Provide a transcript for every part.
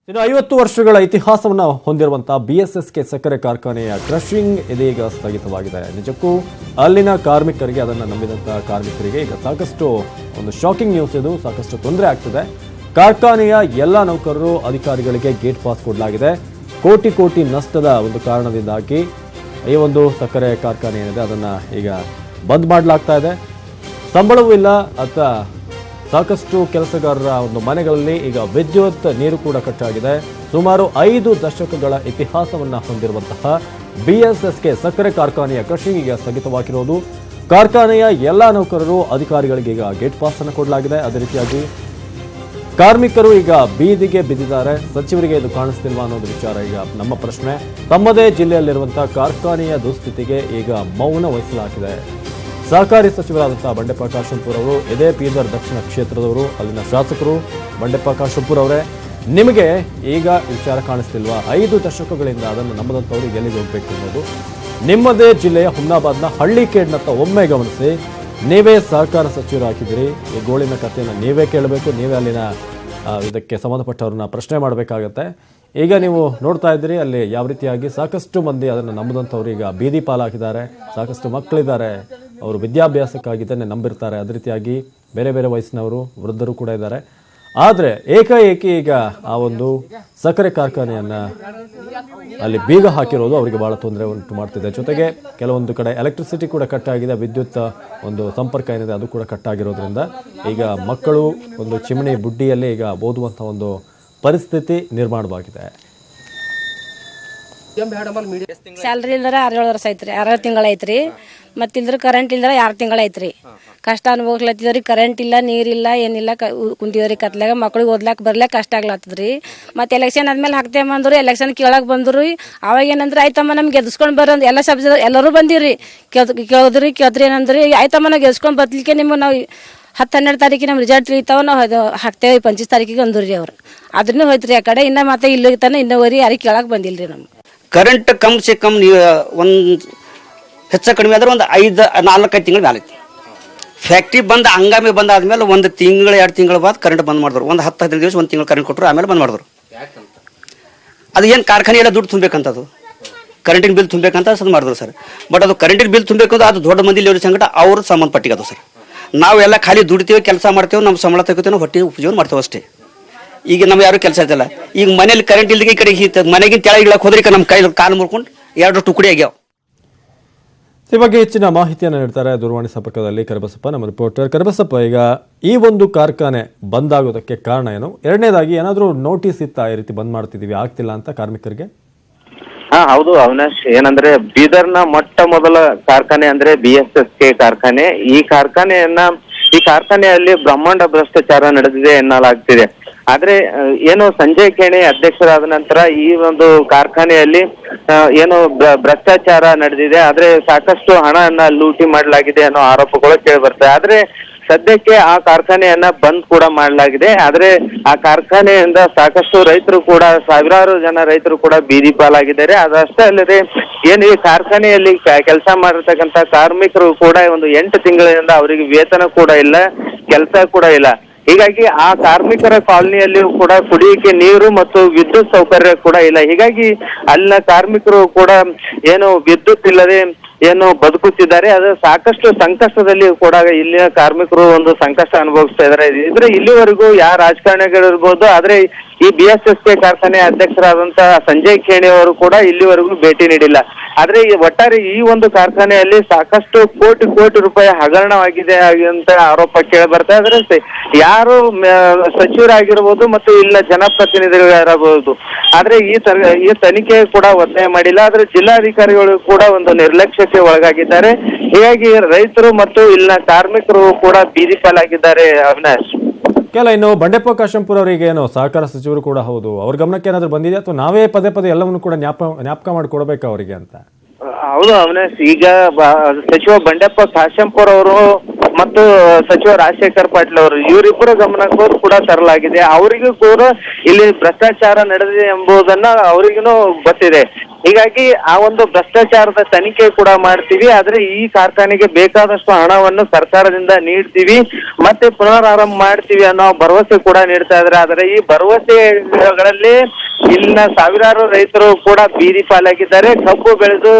ಇನ್ನು 50 ವರ್ಷಗಳ ಇತಿಹಾಸವನ್ನು ಹೊಂದಿರುವಂತಹ ಬಿಎಸ್ಎಸ್ಕೆ ಸಕ್ಕರೆ ಕಾರ್ಖಾನೆಯ ಕ್ರಷಿಂಗ್ ಇದೀಗ ಸ್ಥಗಿತವಾಗಿದೆ. ನಿಜಕ್ಕೂ ಅಲ್ಲಿನ ಕಾರ್ಮಿಕರಿಗೆ, ಅದನ್ನು ನಂಬಿದಂತಹ ಕಾರ್ಮಿಕರಿಗೆ ಈಗ ಸಾಕಷ್ಟು ಒಂದು ಶಾಕಿಂಗ್ ನ್ಯೂಸ್. ಇದು ಸಾಕಷ್ಟು ತೊಂದರೆ ಆಗ್ತಿದೆ. ಕಾರ್ಖಾನೆಯ ಎಲ್ಲ ನೌಕರರು, ಅಧಿಕಾರಿಗಳಿಗೆ ಗೇಟ್ ಪಾಸ್ ಕೊಡಲಾಗಿದೆ. ಕೋಟಿ ನಷ್ಟದ ಒಂದು ಕಾರಣದಿಂದಾಗಿ ಈ ಒಂದು ಸಕ್ಕರೆ ಕಾರ್ಖಾನೆ ಏನಿದೆ ಅದನ್ನು ಈಗ ಬಂದ್ ಮಾಡಲಾಗ್ತಾ ಇದೆ. ಸಂಬಳವೂ ಇಲ್ಲ ಅಥವಾ ಸಾಕಷ್ಟು ಕೆಲಸಗಾರರ ಒಂದು ಮನೆಗಳಲ್ಲಿ ಈಗ ವಿದ್ಯುತ್, ನೀರು ಕೂಡ ಕಟ್ಟಾಗಿದೆ. ಸುಮಾರು 5 ದಶಕಗಳ ಇತಿಹಾಸವನ್ನು ಹೊಂದಿರುವಂತಹ ಬಿಎಸ್ಎಸ್ಕೆ ಸಕ್ಕರೆ ಕಾರ್ಖಾನೆಯ ಕ್ರಷಿಂಗಿಗೆ ಸ್ಥಗಿತವಾಗಿರೋದು. ಕಾರ್ಖಾನೆಯ ಎಲ್ಲ ನೌಕರರು, ಅಧಿಕಾರಿಗಳಿಗೆ ಈಗ ಗೇಟ್ ಪಾಸ್ ಅನ್ನು ಕೊಡಲಾಗಿದೆ. ಅದೇ ರೀತಿಯಾಗಿ ಕಾರ್ಮಿಕರು ಈಗ ಬೀದಿಗೆ ಬಿದ್ದಿದ್ದಾರೆ. ಸಚಿವರಿಗೆ ಇದು ಕಾಣಿಸ್ತಿಲ್ವಾ ಅನ್ನೋದು ವಿಚಾರ ಈಗ ನಮ್ಮ ಪ್ರಶ್ನೆ. ತಮ್ಮದೇ ಜಿಲ್ಲೆಯಲ್ಲಿರುವಂತಹ ಕಾರ್ಖಾನೆಯ ದುಸ್ಥಿತಿಗೆ ಈಗ ಮೌನ ವಹಿಸಲಾಗಿದೆ. ಸಹಕಾರಿ ಸಚಿವರಾದಂತಹ ಬಂಡೆಪ್ಪ ಕಾಶೆಂಪೂರ್ ಅವರು, ಇದೇ ಬೀದರ್ ದಕ್ಷಿಣ ಕ್ಷೇತ್ರದವರು, ಅಲ್ಲಿನ ಶಾಸಕರು ಬಂಡೆಪ್ಪ ಕಾಶೆಂಪೂರ್ ಅವರೇ, ನಿಮಗೆ ಈಗ ವಿಚಾರ ಕಾಣಿಸ್ತಿಲ್ವಾ? 5 ದಶಕಗಳಿಂದ ಅದನ್ನು ನಂಬದಂಥವ್ರು ಎಲ್ಲಿಗೆ ಹೋಗ್ಬೇಕು ಅನ್ನೋದು. ನಿಮ್ಮದೇ ಜಿಲ್ಲೆಯ ಹುಮ್ನಾಬಾದ್ನ ಹಳ್ಳಿಕೇಡ್ನತ್ತ ಒಮ್ಮೆ ಗಮನಿಸಿ. ನೀವೇ ಸಹಕಾರ ಸಚಿವರು ಹಾಕಿದ್ದೀರಿ. ಈ ಗೋಳಿನ ಕಥೆಯನ್ನು ನೀವೇ ಕೇಳಬೇಕು, ನೀವೇ ಅಲ್ಲಿನ ಇದಕ್ಕೆ ಸಂಬಂಧಪಟ್ಟವ್ರನ್ನ ಪ್ರಶ್ನೆ ಮಾಡಬೇಕಾಗತ್ತೆ. ಈಗ ನೀವು ನೋಡ್ತಾ ಇದ್ದೀರಿ ಅಲ್ಲಿ ಯಾವ ರೀತಿಯಾಗಿ ಸಾಕಷ್ಟು ಮಂದಿ ಅದನ್ನು ನಂಬದಂಥವ್ರು ಈಗ ಬೀದಿ ಪಾಲಾಗಿದ್ದಾರೆ. ಸಾಕಷ್ಟು ಮಕ್ಕಳಿದ್ದಾರೆ, ಅವರು ವಿದ್ಯಾಭ್ಯಾಸಕ್ಕಾಗಿದ್ದನ್ನೇ ನಂಬಿರ್ತಾರೆ. ಅದೇ ರೀತಿಯಾಗಿ ಬೇರೆ ಬೇರೆ ವಯಸ್ಸಿನವರು, ವೃದ್ಧರು ಕೂಡ ಇದ್ದಾರೆ. ಆದರೆ ಏಕಾಏಕಿ ಈಗ ಆ ಒಂದು ಸಕ್ಕರೆ ಕಾರ್ಖಾನೆಯನ್ನು ಅಲ್ಲಿ ಬೀಗ ಹಾಕಿರೋದು ಅವರಿಗೆ ಬಹಳ ತೊಂದರೆ ಉಂಟು ಮಾಡ್ತಿದೆ. ಜೊತೆಗೆ ಕೆಲವೊಂದು ಕಡೆ ಎಲೆಕ್ಟ್ರಿಸಿಟಿ ಕೂಡ ಕಟ್ ಆಗಿದೆ. ವಿದ್ಯುತ್ ಒಂದು ಸಂಪರ್ಕ ಏನಿದೆ ಅದು ಕೂಡ ಕಟ್ ಆಗಿರೋದ್ರಿಂದ ಈಗ ಮಕ್ಕಳು ಒಂದು ಚಿಮಣಿ ಬುಡ್ಡಿಯಲ್ಲಿ ಈಗ ಓದುವಂಥ ಒಂದು ಪರಿಸ್ಥಿತಿ ನಿರ್ಮಾಣವಾಗಿದೆ. ಸ್ಯಾಲ್ರಿ ಇಲ್ದ್ರ 6-7 ವರ್ಷ ಐತ್ರಿ, 6 ತಿಂಗಳ ಐತ್ರಿ. ಮತ್ತಿಲ್ದ್ರ ಕರೆಂಟ್ ಇಲ್ದ್ರ 2 ತಿಂಗಳ ಐತ್ರಿ. ಕಷ್ಟ ಅನುಭವಿಸ್ಲತ್ತಿದ್ರಿ. ಕರೆಂಟ್ ಇಲ್ಲ, ನೀರಿಲ್ಲ, ಏನಿಲ್ಲ, ಕುಂತಿದ್ರಿ ಕತ್ಲಾಗ. ಮಕ್ಳಿಗೆ ಓದ್ಲಾಕ್ ಬರ್ಲಾಕ ಕಷ್ಟ ಆಗ್ಲತ್ತದ್ರಿ. ಮತ್ತೆ ಎಲೆಕ್ಷನ್ ಆದ್ಮೇಲೆ ಹಾಕ್ತೇವೆ ಅಂದ್ರು, ಎಲೆಕ್ಷನ್ ಕೇಳಕ್ ಬಂದ್ರು. ಅವಾಗ ಏನಂದ್ರೆ ಆಯ್ತಮ್ಮ ನಮ್ಗೆ ಗೆದ್ಸ್ಕೊಂಡ್ ಬರೋದು ಎಲ್ಲ ಸಬ್ಜೆಕ್ಟ್ ಎಲ್ಲರೂ ಬಂದಿವ್ರಿ. ಕೇಳಿದ್ರಿ ಏನಂದ್ರಿ, ಆಯ್ತಮ್ಮ ನಾವು ಗೆದ್ಸ್ಕೊಂಡ್ ಬದ್ಲಿಕ್ಕೆ ನಿಮ್ಗೆ ನಾವು 10-12 ತಾರೀಕಿಗೆ ನಮ್ಮ ರಿಸಲ್ಟ್ ಇರ್ತಾವ, ನಾವು ಅದು ಹಾಕ್ತೇವೆ 25 ತಾರೀಕಿಗೆ ಅಂದ್ರಿ ಅವ್ರು. ಅದನ್ನು ಹೋಯ್ತ್ರಿ ಆ ಕಡೆ. ಇನ್ನ ಮತ್ತೆ ಇಲ್ಲಿ ತನ ಇನ್ನೂವರೆ ಯಾರಿಗೆ ಕೇಳಕ್ ಬಂದಿಲ್ರಿ. ನಮ್ಗೆ ಕರೆಂಟ್ ಕಮ್ ಸೆ ಕಮ್ ನೀವು ಒಂದು ಹೆಚ್ಚು ಕಡಿಮೆ ಆದ್ರೆ ಒಂದು 4-5 ತಿಂಗಳು ಮೇಲೆ ಐತಿ. ಫ್ಯಾಕ್ಟ್ರಿ ಬಂದು ಹಂಗಾಮಿ ಬಂದಾದ್ಮೇಲೆ 1 ತಿಂಗಳು 2 ತಿಂಗಳ ಬಾದ್ ಕರೆಂಟ್ ಬಂದ್ ಮಾಡಿದ್ರು. ಒಂದು 10-15 ದಿವಸ 1 ತಿಂಗಳು ಕರೆಂಟ್ ಕೊಟ್ಟರು, ಆಮೇಲೆ ಬಂದ್ ಮಾಡಿದ್ರು. ಅದು ಏನು ಕಾರ್ಖಾನೆ ಎಲ್ಲ ದುಡ್ಡು ತುಂಬಬೇಕಂತದು, ಕರೆಂಟಿನ ಬಿಲ್ ತುಂಬಬೇಕಂತ ಅದು ಮಾಡಿದ್ರು ಸರ್. ಬಟ್ ಅದು ಕರೆಂಟಿನ ಬಿಲ್ ತುಂಬಬೇಕಂದ್ರೆ ಅದು ದೊಡ್ಡ ಮಂದಿ ಲೇಡಿ ಸಂಕಟ ಅವ್ರ ಸಂಬಂಧಪಟ್ಟಿಗೆ ಅದು ಸರ್. ನಾವೆಲ್ಲ ಖಾಲಿ ದುಡಿತೀವಿ, ಕೆಲಸ ಮಾಡ್ತೇವೆ, ನಮ್ಮ ಸಂಬಳ ತೆಗಿತೇವೆ, ಹೊಟ್ಟೆ ಉಪಯೋಗ ಮಾಡ್ತೇವೆ ಅಷ್ಟೇ. ಈಗ ನಮ್ಗೆ ಯಾರು ಕೆಲಸ ಇರ್ತಲ್ಲ. ಈಗ ಮನೇಲಿ ಕರೆಂಟ್ ಇಲ್ದಿಗೆ ಈ ಕಡೆ ಮನೆಗಿನ ತೆಳಗೆ ಇಳಕ್ಕೆ ಹೋದ್ರೆ ನಮ್ಮ ಕೈ ಕಾಲು ಮುರ್ಕೊಂಡು 2 ಟುಕಡಿ ಆಗ್ಯಾವ. ಈ ಬಗ್ಗೆ ಹೆಚ್ಚಿನ ಮಾಹಿತಿಯನ್ನು ನೀಡ್ತಾರೆ ದೂರವಾಣಿ ಸಂಪರ್ಕದಲ್ಲಿ ಕರಿಬಸಪ್ಪ, ನಮ್ಮ ರಿಪೋರ್ಟರ್. ಕರಿಬಸಪ್ಪ, ಈಗ ಈ ಒಂದು ಕಾರ್ಖಾನೆ ಬಂದ್ ಆಗೋದಕ್ಕೆ ಕಾರಣ ಏನು? ಎರಡನೇದಾಗಿ ಏನಾದರೂ ನೋಟಿಸ್ ಇತ್ತಾ ಈ ರೀತಿ ಬಂದ್ ಮಾಡ್ತಿದೀವಿ, ಆಗ್ತಿಲ್ಲ ಅಂತ ಕಾರ್ಮಿಕರಿಗೆ? ಹೌದು ಅವಿನಾಶ್, ಏನಂದ್ರೆ ಬೀದರ್ನ ಮೊಟ್ಟ ಮೊದಲ ಕಾರ್ಖಾನೆ ಅಂದ್ರೆ ಬಿಎಸ್ಎಸ್ಕೆ ಕಾರ್ಖಾನೆ. ಈ ಕಾರ್ಖಾನೆಯಲ್ಲಿ ಬ್ರಹ್ಮಾಂಡ ಭ್ರಷ್ಟಾಚಾರ ನಡೆದಿದೆ ಎನ್ನಲಾಗ್ತಿದೆ. ಆದ್ರೆ ಏನು ಸಂಜಯ್ ಖೇಣಿ ಅಧ್ಯಕ್ಷರಾದ ನಂತರ ಈ ಒಂದು ಕಾರ್ಖಾನೆಯಲ್ಲಿ ಏನು ಭ್ರಷ್ಟಾಚಾರ ನಡೆದಿದೆ. ಆದ್ರೆ ಸಾಕಷ್ಟು ಹಣವನ್ನ ಲೂಟಿ ಮಾಡಲಾಗಿದೆ ಅನ್ನೋ ಆರೋಪಗಳು ಕೇಳಿ ಬರ್ತವೆ. ಆದ್ರೆ ಸದ್ಯಕ್ಕೆ ಆ ಕಾರ್ಖಾನೆಯನ್ನ ಬಂದ್ ಕೂಡ ಮಾಡಲಾಗಿದೆ. ಆದ್ರೆ ಆ ಕಾರ್ಖಾನೆಯಿಂದ ಸಾಕಷ್ಟು ರೈತರು ಕೂಡ, ಸಾವಿರಾರು ಜನ ರೈತರು ಕೂಡ ಬೀದಿ ಪಾಲಾಗಿದ್ದಾರೆ. ಅದಷ್ಟೇ ಅಲ್ಲದೆ ಏನು ಈ ಕಾರ್ಖಾನೆಯಲ್ಲಿ ಕೆಲಸ ಮಾಡಿರ್ತಕ್ಕಂಥ ಕಾರ್ಮಿಕರು ಕೂಡ ಒಂದು 8 ತಿಂಗಳಿಂದ ಅವರಿಗೆ ವೇತನ ಕೂಡ ಇಲ್ಲ, ಕೆಲಸ ಕೂಡ ಇಲ್ಲ. ಹೀಗಾಗಿ ಆ ಕಾರ್ಮಿಕರ ಕಾಲನಿಯಲ್ಲಿಯೂ ಕೂಡ ಕುಡಿಯಕ್ಕೆ ನೀರು ಮತ್ತು ವಿದ್ಯುತ್ ಸೌಕರ್ಯ ಕೂಡ ಇಲ್ಲ. ಹೀಗಾಗಿ ಅಲ್ಲಿನ ಕಾರ್ಮಿಕರು ಕೂಡ ಏನು ವಿದ್ಯುತ್ ಇಲ್ಲದೆ ಏನು ಬದುಕುತ್ತಿದ್ದಾರೆ. ಅದು ಸಾಕಷ್ಟು ಸಂಕಷ್ಟದಲ್ಲಿ ಕೂಡ ಇಲ್ಲಿನ ಕಾರ್ಮಿಕರು ಒಂದು ಸಂಕಷ್ಟ ಅನುಭವಿಸ್ತಾ ಇದ್ದಾರೆ. ಇದ್ರೆ ಇಲ್ಲಿವರೆಗೂ ಯಾರ ರಾಜಕಾರಣಿಗಳಿರ್ಬೋದು, ಆದ್ರೆ ಈ ಬಿಎಸ್ಎಸ್ಕೆ ಕಾರ್ಖಾನೆ ಅಧ್ಯಕ್ಷರಾದಂತಹ ಸಂಜಯ್ ಖೇಣಿ ಅವರು ಕೂಡ ಇಲ್ಲಿವರೆಗೂ ಭೇಟಿ ನೀಡಿಲ್ಲ. ಆದ್ರೆ ಒಟ್ಟಾರೆ ಈ ಒಂದು ಕಾರ್ಖಾನೆಯಲ್ಲಿ ಸಾಕಷ್ಟು ಕೋಟಿ ರೂಪಾಯಿ ಹಗರಣವಾಗಿದೆ ಅಂತ ಆರೋಪ ಕೇಳಿ ಬರ್ತಾ ಇದ್ರೆ ಯಾರು ಸಚಿವರಾಗಿರ್ಬೋದು ಮತ್ತು ಇಲ್ಲ ಜನಪ್ರತಿನಿಧಿಗಳಿರಬಹುದು. ಆದ್ರೆ ಈ ತನಿಖೆ ಕೂಡ ಒತ್ತಾಯ ಮಾಡಿಲ್ಲ. ಆದ್ರೆ ಜಿಲ್ಲಾಧಿಕಾರಿಗಳು ಕೂಡ ಒಂದು ನಿರ್ಲಕ್ಷ್ಯಕ್ಕೆ ಒಳಗಾಗಿದ್ದಾರೆ. ಹೀಗಾಗಿ ರೈತರು ಮತ್ತು ಇಲ್ಲಿನ ಕಾರ್ಮಿಕರು ಕೂಡ ಬೀದಿ ಪಾಲಾಗಿದ್ದಾರೆ. ಅವಿನಾಶ್, ಇನ್ನು ಬಂಡೆಪ್ಪ ಕಾಶೆಂಪೂರ್ ಅವರಿಗೆ ಏನು ಸಹಕಾರ ಸಚಿವರು ಕೂಡ ಹೌದು, ಅವ್ರ ಗಮನಕ್ಕೆ ಏನಾದರೂ ಬಂದಿದೆ ಅಥವಾ ನಾವೇ ಪದೇ ಎಲ್ಲವನ್ನು ಕೂಡ ಜ್ಞಾಪಕ ಮಾಡಿ ಕೊಡಬೇಕಾ ಅವರಿಗೆ ಅಂತ? ಹೌದು ಅವಿನಾಶ್, ಈಗ ಸಚಿವ ಬಂಡೆಪ್ಪ ಕಾಶೆಂಪೂರ್ ಅವರು ಮತ್ತು ಸಚಿವ ರಾಜಶೇಖರ್ ಪಾಟೀಲ್ ಅವರು ಇವರಿಬ್ಬರ ಗಮನಕ್ಕೂ ಕೂಡ ತರಲಾಗಿದೆ. ಅವರಿಗೂ ಕೂಡ ಇಲ್ಲಿ ಭ್ರಷ್ಟಾಚಾರ ನಡೆದಿದೆ ಎಂಬುದನ್ನ ಅವರಿಗೂ ಗೊತ್ತಿದೆ. ಹೀಗಾಗಿ ಆ ಒಂದು ಭ್ರಷ್ಟಾಚಾರದ ತನಿಖೆ ಕೂಡ ಮಾಡ್ತೀವಿ, ಆದ್ರೆ ಈ ಕಾರ್ಖಾನೆಗೆ ಬೇಕಾದಷ್ಟು ಹಣವನ್ನು ಸರ್ಕಾರದಿಂದ ನೀಡ್ತೀವಿ, ಮತ್ತೆ ಪುನರಾರಂಭ ಮಾಡ್ತೀವಿ ಅನ್ನೋ ಭರವಸೆ ಕೂಡ ನೀಡ್ತಾ ಇದ್ದಾರೆ. ಆದ್ರೆ ಈ ಭರವಸೆಗಳಲ್ಲಿ ಇಲ್ಲಿನ ಸಾವಿರಾರು ರೈತರು ಕೂಡ ಬೀದಿ ಪಾಲಾಗಿದ್ದಾರೆ, ಕಬ್ಬು ಬೆಳೆದು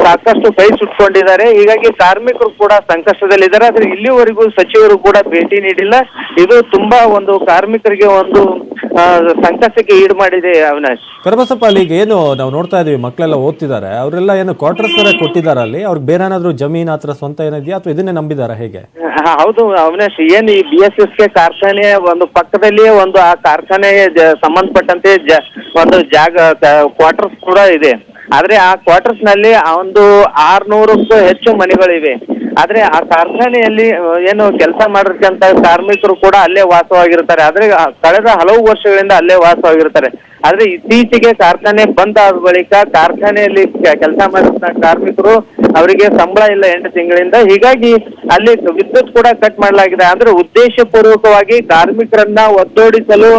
ಸಾಕಷ್ಟು ಕೈ ಸುಟ್ಕೊಂಡಿದ್ದಾರೆ. ಹೀಗಾಗಿ ಕಾರ್ಮಿಕರು ಕೂಡ ಸಂಕಷ್ಟದಲ್ಲಿದ್ದಾರೆ. ಆದ್ರೆ ಇಲ್ಲಿವರೆಗೂ ಸಚಿವರು ಕೂಡ ಭೇಟಿ ನೀಡಿಲ್ಲ. ಇದು ತುಂಬಾ ಒಂದು ಕಾರ್ಮಿಕರಿಗೆ ಒಂದು ಸಂಕಷ್ಟಕ್ಕೆ ಈಡು ಮಾಡಿದೆ. ಅವಿನಾಶ್, ಕರಬಸಪ್ಪ, ಅಲ್ಲಿಗೆ ಏನು ನಾವು ನೋಡ್ತಾ ಇದೀವಿ, ಮಕ್ಕಳೆಲ್ಲ ಓದ್ತಿದ್ದಾರೆ, ಅವರೆಲ್ಲ ಏನು ಕ್ವಾರ್ಟರ್ಸ್ ತರ ಕೊಟ್ಟಿದ್ದಾರೆ ಅಲ್ಲಿ, ಅವ್ರಿಗೆ ಬೇರೆ ಏನಾದ್ರು ಜಮೀನ್ ಹತ್ರ ಸ್ವಂತ ಏನಿದೆಯಾ ಅಥವಾ ಇದನ್ನೇ ನಂಬಿದಾರ ಹೇಗೆ? ಹೌದು ಅವಿನಾಶ್, ಏನ್ ಈ BSSK ಕಾರ್ಖಾನೆ ಒಂದು ಪಕ್ಕದಲ್ಲಿಯೇ ಒಂದು ಆ ಕಾರ್ಖಾನೆಗೆ ಸಂಬಂಧಪಟ್ಟಂತೆ ಒಂದು ಜಾಗ ಕ್ವಾರ್ಟರ್ಸ್ ಕೂಡ ಇದೆ. ಆದ್ರೆ ಆ ಕ್ವಾರ್ಟರ್ಸ್ ನಲ್ಲಿ ಒಂದು 600ಕ್ಕೂ ಹೆಚ್ಚು ಮನೆಗಳಿವೆ. ಆದ್ರೆ ಆ ಕಾರ್ಖಾನೆಯಲ್ಲಿ ಏನು ಕೆಲಸ ಮಾಡಿರ್ತಕ್ಕಂಥ ಕಾರ್ಮಿಕರು ಕೂಡ ಅಲ್ಲೇ ವಾಸವಾಗಿರ್ತಾರೆ. ಆದ್ರೆ ಕಳೆದ ಹಲವು ವರ್ಷಗಳಿಂದ ಅಲ್ಲೇ ವಾಸವಾಗಿರ್ತಾರೆ. ಆದ್ರೆ ಇತ್ತೀಚೆಗೆ ಕಾರ್ಖಾನೆ ಬಂದ್ ಆದ ಬಳಿಕ ಕಾರ್ಖಾನೆಯಲ್ಲಿ ಕೆಲಸ ಮಾಡಿದ ಕಾರ್ಮಿಕರು ಅವರಿಗೆ ಸಂಬಳ ಇಲ್ಲ 8 ತಿಂಗಳಿಂದ. ಹೀಗಾಗಿ ಅಲ್ಲಿ ವಿದ್ಯುತ್ ಕೂಡ ಕಟ್ ಮಾಡಲಾಗಿದೆ. ಆದ್ರೆ ಉದ್ದೇಶ ಪೂರ್ವಕವಾಗಿ ಕಾರ್ಮಿಕರನ್ನ ಒತ್ತೋಡಿಸಲು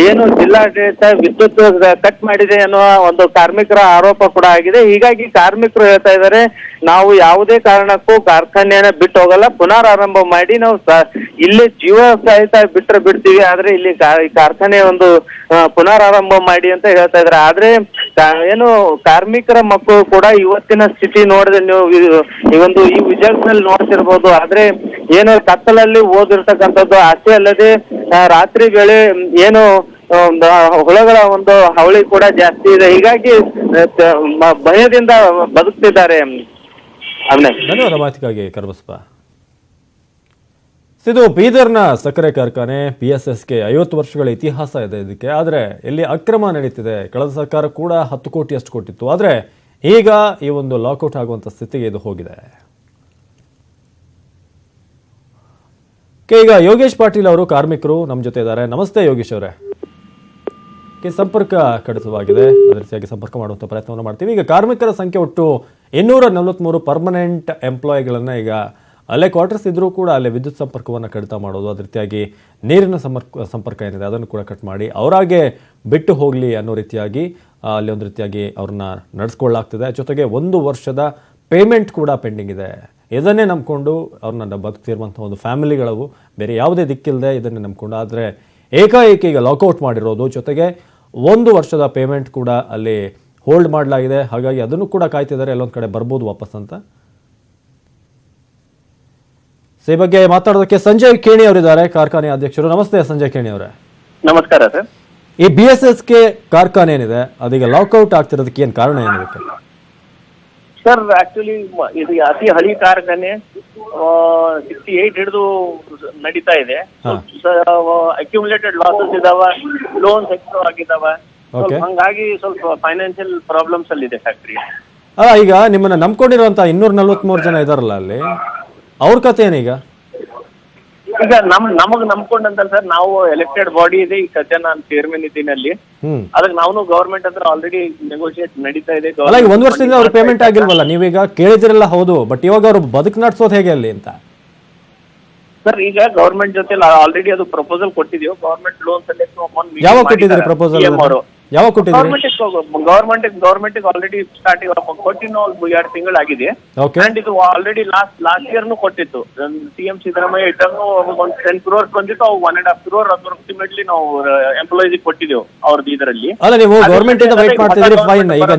ಏನು ಜಿಲ್ಲಾಡಳಿತ ವಿದ್ಯುತ್ ಕಟ್ ಮಾಡಿದೆ ಅನ್ನುವ ಒಂದು ಕಾರ್ಮಿಕರ ಆರೋಪ ಕೂಡ ಆಗಿದೆ. ಹೀಗಾಗಿ ಕಾರ್ಮಿಕರು ಹೇಳ್ತಾ ಇದ್ದಾರೆ, ನಾವು ಯಾವುದೇ ಕಾರಣಕ್ಕೂ ಕಾರ್ಖಾನೆಯನ್ನ ಬಿಟ್ಟು ಹೋಗಲ್ಲ, ಪುನರಾರಂಭ ಮಾಡಿ ನಾವು ಇಲ್ಲೇ ಜೀವ ಸಹಿತ ಬಿಡ್ತೀವಿ, ಆದ್ರೆ ಇಲ್ಲಿ ಕಾರ್ಖಾನೆ ಒಂದು ಪುನರಾರಂಭ ಮಾಡಿ ಅಂತ ಹೇಳ್ತಾ ಇದ್ದಾರೆ. ಆದ್ರೆ ಏನು ಕಾರ್ಮಿಕರ ಮಕ್ಕಳು ಕೂಡ ಇವತ್ತಿನ ಸ್ಥಿತಿ ನೋಡಿದ್ರೆ ನೀವು ಈ ವಿಜುವಲ್ಸ್ ನಲ್ಲಿ ನೋಡ್ತಿರ್ಬೋದು. ಆದ್ರೆ ಏನು ಕತ್ತಲಲ್ಲಿ ಓದಿರ್ತಕ್ಕಂಥದ್ದು ಅಷ್ಟೇ ಅಲ್ಲದೆ ರಾತ್ರಿ ವೇಳೆ ಏನು ಹುಳಗಳ ಒಂದು ಹಾವಳಿ ಕೂಡ ಜಾಸ್ತಿ ಇದೆ. ಹೀಗಾಗಿ ಭಯದಿಂದ ಬದುಕ್ತಿದ್ದಾರೆ. ಧನ್ಯವಾದ ಮಾತಿಗಾಗಿ ಕರಬಸಪ್ಪ. ಇದು ಬೀದರ್ನ ಸಕ್ಕರೆ ಕಾರ್ಖಾನೆ BSSK 50 ವರ್ಷಗಳ ಇತಿಹಾಸ ಇದೆ ಇದಕ್ಕೆ. ಆದರೆ ಇಲ್ಲಿ ಅಕ್ರಮ ನಡೀತಿದೆ. ಕಳೆದ ಸರ್ಕಾರ ಕೂಡ 10 ಕೋಟಿ ಅಷ್ಟು ಕೊಟ್ಟಿತ್ತು. ಆದರೆ ಈಗ ಈ ಒಂದು ಲಾಕೌಟ್ ಆಗುವಂತ ಸ್ಥಿತಿಗೆ ಇದು ಹೋಗಿದೆ. ಈಗ ಯೋಗೇಶ್ ಪಾಟೀಲ್ ಅವರು ಕಾರ್ಮಿಕರು ನಮ್ಮ ಜೊತೆ ಇದ್ದಾರೆ. ನಮಸ್ತೆ ಯೋಗೇಶ್ ಅವರೇ. ಸಂಪರ್ಕ ಕಡಿತವಾಗಿದೆ, ಅದೇ ರೀತಿಯಾಗಿ ಸಂಪರ್ಕ ಮಾಡುವಂಥ ಪ್ರಯತ್ನವನ್ನು ಮಾಡ್ತೀವಿ. ಈಗ ಕಾರ್ಮಿಕರ ಸಂಖ್ಯೆ ಒಟ್ಟು 243 ಪರ್ಮನೆಂಟ್ ಎಂಪ್ಲಾಯಿಗಳನ್ನ ಈಗ ಅಲ್ಲೇ ಕ್ವಾರ್ಟರ್ಸ್ ಇದ್ರೂ ಕೂಡ ಅಲ್ಲೇ ವಿದ್ಯುತ್ ಸಂಪರ್ಕವನ್ನು ಕಡಿತ ಮಾಡೋದು, ಅದೇ ರೀತಿಯಾಗಿ ನೀರಿನ ಸಂಪರ್ಕ ಏನಿದೆ ಅದನ್ನು ಕೂಡ ಕಟ್ ಮಾಡಿ ಅವರಾಗೆ ಬಿಟ್ಟು ಹೋಗಲಿ ಅನ್ನೋ ರೀತಿಯಾಗಿ ಅಲ್ಲಿ ಒಂದು ರೀತಿಯಾಗಿ ಅವ್ರನ್ನ ನಡೆಸ್ಕೊಳ್ಳಾಗ್ತಿದೆ. ಜೊತೆಗೆ 1 ವರ್ಷದ ಪೇಮೆಂಟ್ ಕೂಡ ಪೆಂಡಿಂಗ್ ಇದೆ. ಇದನ್ನೇ ನಂಬ್ಕೊಂಡು ಅವ್ರನ್ನ ಬದುಕ್ತಿರುವಂಥ ಒಂದು ಫ್ಯಾಮಿಲಿಗಳವು ಬೇರೆ ಯಾವುದೇ ದಿಕ್ಕಿಲ್ಲದೆ ಇದನ್ನೇ ನಂಬ್ಕೊಂಡು, ಆದರೆ ಏಕಾಏಕಿ ಈಗ ಲಾಕೌಟ್ ಮಾಡಿರೋದು, ಜೊತೆಗೆ 1 ವರ್ಷದ ಪೇಮೆಂಟ್ ಕೂಡ ಅಲ್ಲಿ ಹೋಲ್ಡ್ ಮಾಡಲಾಗಿದೆ. ಹಾಗಾಗಿ ಅದನ್ನು ಕೂಡ ಕಾಯ್ತಿದ್ದಾರೆ, ಎಲ್ಲೊಂದು ಕಡೆ ಬರ್ಬೋದು ವಾಪಸ್ ಅಂತ. ಈ ಬಗ್ಗೆ ಮಾತಾಡೋದಕ್ಕೆ ಸಂಜಯ್ ಖೇಣಿ ಅವರಿದ್ದಾರೆ, ಕಾರ್ಖಾನೆ ಅಧ್ಯಕ್ಷರು. ನಮಸ್ತೆ ಸಂಜಯ್ ಖೇಣಿ ಅವರೇ. ನಮಸ್ಕಾರ ಸರ್. ಈ BSSK ಕಾರ್ಖಾನೆ ಏನಿದೆ ಅದೀಗ ಲಾಕೌಟ್ ಆಗ್ತಿರೋದಕ್ಕೆ ಏನ್ ಕಾರಣ ಏನಿದೆ ಸರ್? ಆಕ್ಚುಲಿ ಇದು ಅತಿ ಹಳಿ ಕಾರ್ಖಾನೆ 68 ಹಿಡಿದು ನಡೀತಾ ಇದೆ. ಅಕ್ಯುಮುಲೇಟೆಡ್ ಲಾಸಸ್ ಇದಾವ, ಲೋನ್ಸ್ ಹೆಚ್ಚು ಆಗಿದಾವ, ಹಂಗಾಗಿ ಸ್ವಲ್ಪ ಫೈನಾನ್ಷಿಯಲ್ ಪ್ರಾಬ್ಲಮ್ಸ್ ಅಲ್ಲಿ ಇದೆ ಫ್ಯಾಕ್ಟ್ರಿ. ಈಗ ನಿಮ್ಮನ್ನ ನಂಬ್ಕೊಂಡಿರುವಂತ 243 ಜನ ಇದಾರಲ್ಲ ಅಲ್ಲಿ, ಅವ್ರ ಕತೆ ಏನೀಗ? ಈಗ ನಮಗ್ ನಂಬ್ಕೊಂಡಂತಲ್ಲ ಸರ್, ನಾವು ಎಲೆಕ್ಟೆಡ್ ಬಾಡಿ ಇದೆ. ಈಗ ಸದ್ಯ ನಾನು ಚೇರ್ಮನ್ ಇದ್ದೀನಿ ಅಲ್ಲಿ. ಅದಕ್ಕೆ ನಾವು ಗವರ್ಮೆಂಟ್ ಹತ್ರ ಆಲ್ರೆಡಿ ನೆಗೋಷಿಯೇಟ್ ನಡೀತಾ ಇದೆ. 1 ವರ್ಷದಿಂದ ಅವ್ರ ಪೇಮೆಂಟ್ ಆಗಿಲ್ವಲ್ಲ, ನೀವೀಗ ಕೇಳಿದಿರಲ್ಲ ಹೌದು, ಬಟ್ ಇವಾಗ ಅವ್ರು ಬದುಕು ನಡೆಸೋದು ಹೇಗೆ ಅಲ್ಲಿ ಅಂತ ಸರ್? ಈಗ ಗವರ್ಮೆಂಟ್ ಜೊತೆ ಆಲ್ರೆಡಿ ಅದು ಪ್ರಪೋಸಲ್ ಕೊಟ್ಟಿದೀವಿ. ಗವರ್ಮೆಂಟ್ ಲೋನ್ಸ್ ಅಲ್ಲಿ ಯಾವಾಗ ಕೊಟ್ಟಿದ್ದೀರಿ ಪ್ರಪೋಸಲ್? ಯಾವಾಗ ಕೊಟ್ಟಿದ್ದೀರಿ? ಗವರ್ಮೆಂಟ್ ಆಲ್ರೆಡಿ ಸ್ಟಾರ್ಟಿಂಗ್ ಕೊಟ್ಟಿನ 2 ತಿಂಗಳಾಗಿದೆ. ಅಂಡ್ ಇದು ಆಲ್ರೆಡಿ ಲಾಸ್ಟ್ ಇಯರ್ ಕೊಟ್ಟಿತ್ತು. CM ಸಿದ್ದರಾಮಯ್ಯ ಇಟ್ಟನ್ನು ಒಂದು 10 crores ಬಂದಿತ್ತು. 1.5 crore ಅಪ್ರಾಕ್ಸಿಮೇಟ್ಲಿ ನಾವು ಎಂಪ್ಲಾಯೀಸ್ ಕೊಟ್ಟಿದ್ದೇವೆ ಅವ್ರದ್ದು ಇದರಲ್ಲಿ. ಅಲ್ಲ, ನೀವು ಗವರ್ಮೆಂಟ್ ಇಂದ ವೈಟ್ ಮಾಡ್ತಿದ್ರಿ, ಫೈನ್. ಈಗ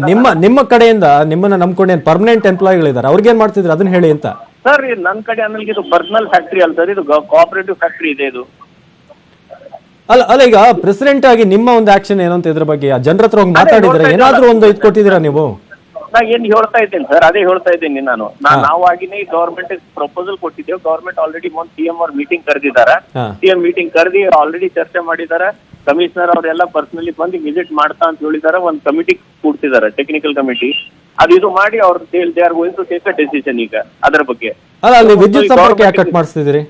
ನಿಮ್ಮ ಕಡೆಯಿಂದ ನಿಮ್ಮನ್ನ ನಂಬ್ಕೊಂಡು ಪರ್ಮನೆಂಟ್ ಎಂಪ್ಲಾಯಿಗಳಿದ್ದಾರೆ, ಅವ್ರಿಗೆ ಏನ್ ಮಾಡ್ತಿದ್ರಿ ಅದನ್ನ ಹೇಳಿ ಅಂತ. ಸರ್, ನನ್ನ ಕಡೆ ಆಮೇಲೆ ಇದು ಪರ್ಸನಲ್ ಫ್ಯಾಕ್ಟ್ರಿ ಅಲ್ಲ ಸರ್, ಇದು ಕೋಆಪರೇಟಿವ್ ಫ್ಯಾಕ್ಟ್ರಿ ಇದೆ ಇದು. ಅಲ್ಲ ಈಗ ಪ್ರೆಸಿಡೆಂಟ್ ಆಗಿ ನಿಮ್ಮ ಒಂದು ಆಕ್ಷನ್ ಏನು ಅಂತ ಇದ್ರ ಬಗ್ಗೆ ಜನರ ಹತ್ರ ಹೋಗಿ ಮಾತಾಡಿದ್ರೆ ಏನಾದ್ರೂ ಒಂದು ಇದು ಕೊಟ್ಟಿದ್ದೀರಾ ನೀವು? ನಾ ಏನ್ ಹೇಳ್ತಾ ಇದ್ದೇನೆ ಸರ್, ಅದೇ ಹೇಳ್ತಾ ಇದ್ದೀನಿ ನಾನು. ನಾವಾಗಿನೇ ಗವರ್ಮೆಂಟ್ ಪ್ರಪೋಸಲ್ ಕೊಟ್ಟಿದ್ದೇವೆ. ಗವರ್ಮೆಂಟ್ ಆಲ್ರೆಡಿ CM ಅವ್ರ ಮೀಟಿಂಗ್ ಕರೆದಿದ್ದಾರೆ. CM ಮೀಟಿಂಗ್ ಕರೆದಿ ಆಲ್ರೆಡಿ ಚರ್ಚೆ ಮಾಡಿದ್ದಾರೆ. ಕಮಿಷನರ್ ಅವರೆಲ್ಲ ಪರ್ಸನಲಿ ಬಂದು ವಿಸಿಟ್ ಮಾಡ್ತಾ ಅಂತ ಹೇಳಿದ್ದಾರೆ. ಒಂದು ಕಮಿಟಿ ಕೂಡ್ತಿದ್ದಾರೆ, ಟೆಕ್ನಿಕಲ್ ಕಮಿಟಿ. ಅದು ಇದು ಮಾಡಿ ಅವ್ರ they are going to take a decision ಈಗ ಅದರ ಬಗ್ಗೆ. ಅಲ್ಲ, ಅಲ್ಲಿ ವಿದ್ಯುತ್ ಸಂಪರ್ಕ ಯಾಕೆ ಕಟ್ ಮಾಡಿಸ್ತಿದ್ದೀರಿ?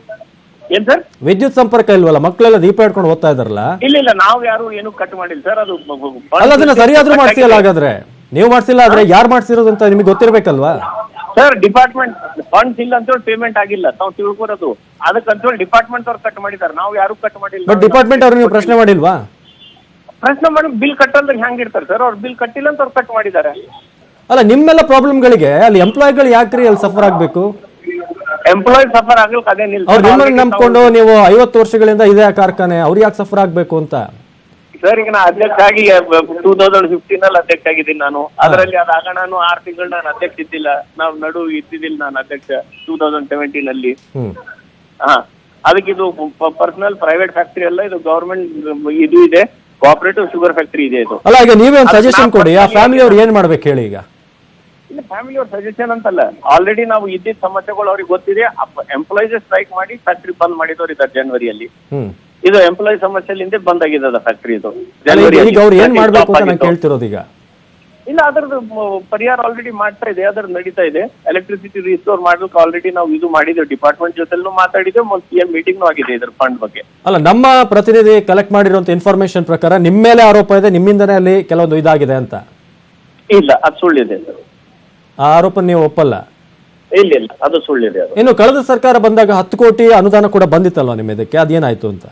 ಏನ್ ಸರ್? ವಿದ್ಯುತ್ ಸಂಪರ್ಕ ಇಲ್ವಲ್ಲ, ಮಕ್ಕಳೆಲ್ಲ ದೀಪ ಇಟ್ಕೊಂಡು ಓದ್ತಾ ಇದಾರಲ್ಲ. ಇಲ್ಲ, ನಾವು ಯಾರು ಏನು ಕಟ್ ಮಾಡಿಲ್ಲ ಸರ್. ಅದು ಅಲ್ಲ, ಅದನ್ನ ಸರಿಯಾದ್ರೂ ಮಾಡ್ಸಿಲ್ಲ. ಹಾಗಾದ್ರೆ ನೀವು ಮಾಡ್ಸಿಲ್ಲ, ಆದ್ರೆ ಯಾರು ಮಾಡ್ಸಿರೋದು ಅಂತ ನಿಮ್ಗೆ ಗೊತ್ತಿರ್ಬೇಕಲ್ವಾ? ಸರ್ ಡಿಪಾರ್ಟ್ಮೆಂಟ್ ಫಂಡ್ಸ್ ಇಲ್ಲ ಅಂತೇಳಿ ಪೇಮೆಂಟ್ ಆಗಿಲ್ಲ, ತಾವು ತಿಳ್ಕೊರೋದು. ಅದಕ್ಕಂತೇಳಿ ಡಿಪಾರ್ಟ್ಮೆಂಟ್ ಅವ್ರು ಕಟ್ ಮಾಡಿದ್ದಾರೆ, ನಾವು ಯಾರು ಕಟ್ ಮಾಡಿಲ್ಲ. ಬಟ್ ಡಿಪಾರ್ಟ್ಮೆಂಟ್ ಅವ್ರು ನೀವು ಪ್ರಶ್ನೆ ಮಾಡಿಲ್ವಾ? ಪ್ರಶ್ನೆ ಮಾಡಿ ಬಿಲ್ ಕಟ್ಟಲ್ದಾಗ ಹೆಂಗ್ ಇರ್ತಾರೆ ಸರ್? ಅವ್ರು ಬಿಲ್ ಕಟ್ಟಿಲ್ಲ ಅಂತ ಅವ್ರು ಕಟ್ ಮಾಡಿದ್ದಾರೆ. ಅಲ್ಲ, ನಿಮ್ಮೆಲ್ಲ ಪ್ರಾಬ್ಲಮ್ಗಳಿಗೆ ಅಲ್ಲಿ ಎಂಪ್ಲಾಯ್ಗಳು ಯಾಕ್ರಿ ಅಲ್ಲಿ ಸಫರ್ ಆಗ್ಬೇಕು? ಎಂಪ್ಲಾಯ್ ಸಫರ್ ಆಗ್ಲಿಕ್ಕೆ ಅದೇನಿಲ್ಲ ಅವ್ರು ನಿಮ್ಮನ್ನ ನಂಬ್ಕೊಂಡು ನೀವು 50 ವರ್ಷಗಳಿಂದ ಇದೇ ಕಾರ್ಖಾನೆ, ಅವ್ರು ಯಾಕೆ ಸಫರ್ ಆಗ್ಬೇಕು ಅಂತ? ಸರ್ ಈಗ ನಾ ಅಧ್ಯಕ್ಷ ಆಗಿ 2015 ಅಧ್ಯಕ್ಷ ಆಗಿದ್ದೀನಿ ನಾನು. ಅದರಲ್ಲಿ ಅದಾಗ ನಾನು 6 ತಿಂಗಳು ನಾನು ಅಧ್ಯಕ್ಷ ಇದ್ದಿಲ್ಲ, ನಾವು ನಡು ಇದ್ದಿದ್ದಿಲ್ಲ ನಾನು ಅಧ್ಯಕ್ಷ 2017 ಹಾ. ಅದಕ್ಕೆ ಇದು ಪರ್ಸನಲ್ ಪ್ರೈವೇಟ್ ಫ್ಯಾಕ್ಟರಿ ಅಲ್ಲ, ಇದು ಗವರ್ಮೆಂಟ್ ಇದು ಇದೆ, ಕೋಆಪರೇಟಿವ್ ಶುಗರ್ ಫ್ಯಾಕ್ಟರಿ ಇದೆ ಇದು. ಅಲ್ಲ, ಈಗ ನೀವೇ ಒಂದು ಸಜೆಷನ್ ಕೊಡಿ, ಆ ಫ್ಯಾಮಿಲಿ ಅವ್ರು ಏನ್ ಮಾಡ್ಬೇಕು ಹೇಳಿ ಈಗ? ಇಲ್ಲ, ಫ್ಯಾಮಿಲಿ ಅವ್ರ ಸಜೆಷನ್ ಅಂತಲ್ಲ, ಆಲ್ರೆಡಿ ನಾವು ಇದ್ದಿದ್ದ ಸಮಸ್ಯೆಗಳು ಅವ್ರಿಗೆ ಗೊತ್ತಿದೆ. ಎಂಪ್ಲಾಯೀಸ್ ಸ್ಟ್ರೈಕ್ ಮಾಡಿ ಫ್ಯಾಕ್ಟರಿ ಬಂದ್ ಮಾಡಿದವ್ರು ಇದ್ದಾರೆ ಜನವರಿಯಲ್ಲಿ. ಇದು ಎಂಪ್ಲಾಯ್ ಸಮಸ್ಯೆಲಿಂದ ಬಂದ್ ಆಗಿದೆ ಫ್ಯಾಕ್ಟರಿ ಇದು ಈಗ ಅವ್ರು ಏನ್ ಮಾಡ್ಬೇಕು ಅಂತ ನಾನು ಕೇಳ್ತಿರೋದು ಈಗ. ಇಲ್ಲ, ಅದ್ರದ್ದು ಪರಿಹಾರ ಆಲ್ರೆಡಿ ಮಾಡ್ತಾ ಇದೆ, ಅದ್ರ ನಡೀತಾ ಇದೆ. ಎಲೆಕ್ಟ್ರಿಸಿಟಿ ರಿಸ್ಟೋರ್ ಮಾಡ್ಲಿಕ್ಕೆ ಆಲ್ರೆಡಿ ನಾವು ಇದು ಮಾಡಿದ್ದೇವೆ, ಡಿಪಾರ್ಟ್ಮೆಂಟ್ ಜೊತೆಲೂ ಮಾತಾಡಿದ್ದೇವೆ, ಒಂದು CM ಮೀಟಿಂಗ್ ಆಗಿದೆ ಇದ್ರ ಫಂಡ್ ಬಗ್ಗೆ. ಅಲ್ಲ, ನಮ್ಮ ಪ್ರತಿನಿಧಿ ಕಲೆಕ್ಟ್ ಮಾಡಿರುವಂತ ಇನ್ಫಾರ್ಮೇಶನ್ ಪ್ರಕಾರ ನಿಮ್ಮ ಮೇಲೆ ಆರೋಪ ಇದೆ, ನಿಮ್ಮಿಂದನೇ ಅಲ್ಲಿ ಕೆಲವೊಂದು ಇದಾಗಿದೆ ಅಂತ. ಇಲ್ಲ, ಅದು ಸುಳ್ಳಿದೆ ಸರ್. ಆ ಆರೋಪ ನೀವು ಒಪ್ಪಲ್ಲ? ಇಲ್ಲ, ಅದು ಸುಳ್ಳಿದೆ. ಅದು ಇನ್ನು ಕಳೆದ ಸರ್ಕಾರ ಬಂದಾಗ 10 ಕೋಟಿ ಅನುದಾನ ಕೂಡ ಬಂದಿತ್ತಲ್ವಾ ನಿಮ್ಮ ಇದಕ್ಕೆ, ಅದೇನಾಯ್ತು ಅಂತ?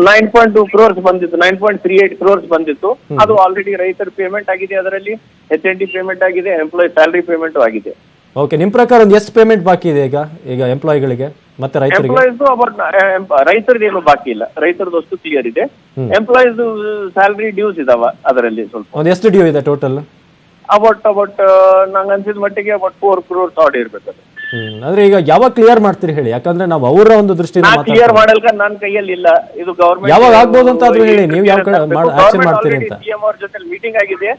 9.2 crores ಬಂದಿತ್ತು, 9.38 crores ಬಂದಿತ್ತು. ಅದು ಆಲ್ರೆಡಿ ರೈತರ ಪೇಮೆಂಟ್ ಆಗಿದೆ, ಅದರಲ್ಲಿ HND ಪೇಮೆಂಟ್ ಆಗಿದೆ, ಎಂಪ್ಲಾಯ್ ಸ್ಯಾಲರಿ ಪೇಮೆಂಟ್ ಆಗಿದೆ. ಓಕೆ, ನಿಮ್ ಪ್ರಕಾರ ಒಂದು ಎಷ್ಟು ಪೇಮೆಂಟ್ ಬಾಕಿ ಇದೆ ಈಗ ಎಂಪ್ಲಾಯಿಗಳಿಗೆ ಮತ್ತೆ ರೈತರಿಗೆ? ರೈತರದ್ದು ಏನು ಬಾಕಿ ಇಲ್ಲ, ರೈತರದ್ದು ಅಷ್ಟು ಕ್ಲಿಯರ್ ಇದೆ. ಎಂಪ್ಲಾಯೀಸ್ ಸ್ಯಾಲರಿ ಡ್ಯೂಸ್ ಇದಾವ, ಅದರಲ್ಲಿ ಸ್ವಲ್ಪ. ಒಂದು ಎಷ್ಟು ಡ್ಯೂ ಇದೆ ಟೋಟಲ್? ಅಬೌಟ್ ನಂಗೆ ಅನ್ಸಿದ ಮಟ್ಟಿಗೆ ಅಬೌಟ್ 4 crores ಆಡ್ ಇರ್ಬೇಕು. ಅಂದ್ರೆ ಈಗ ಯಾವಾಗ ಕ್ಲಿಯರ್ ಮಾಡ್ತೀರಿ ಹೇಳಿ, ಯಾಕಂದ್ರೆ ನಾವು ಅವರ ಒಂದು ದೃಷ್ಟಿಯಿಂದ ಕ್ಲಿಯರ್ ಮಾಡಲ್ಕ ನನ್ನ ಕೈಯಲ್ಲಿ ಇಲ್ಲ. ಇದು ಗವರ್ಮೆಂಟ್ ಯಾವಾಗ ಆಗ್ಬೋದು ಅಂತ ಆದ್ರೂ ಹೇಳಿ, ನೀವು ಯಾವ ಆಕ್ಷನ್ ಮಾಡ್ತೀರಿ ಅಂತ. CM ಅವ್ರ ಜೊತೆ ಮೀಟಿಂಗ್ ಆಗಿದೆ,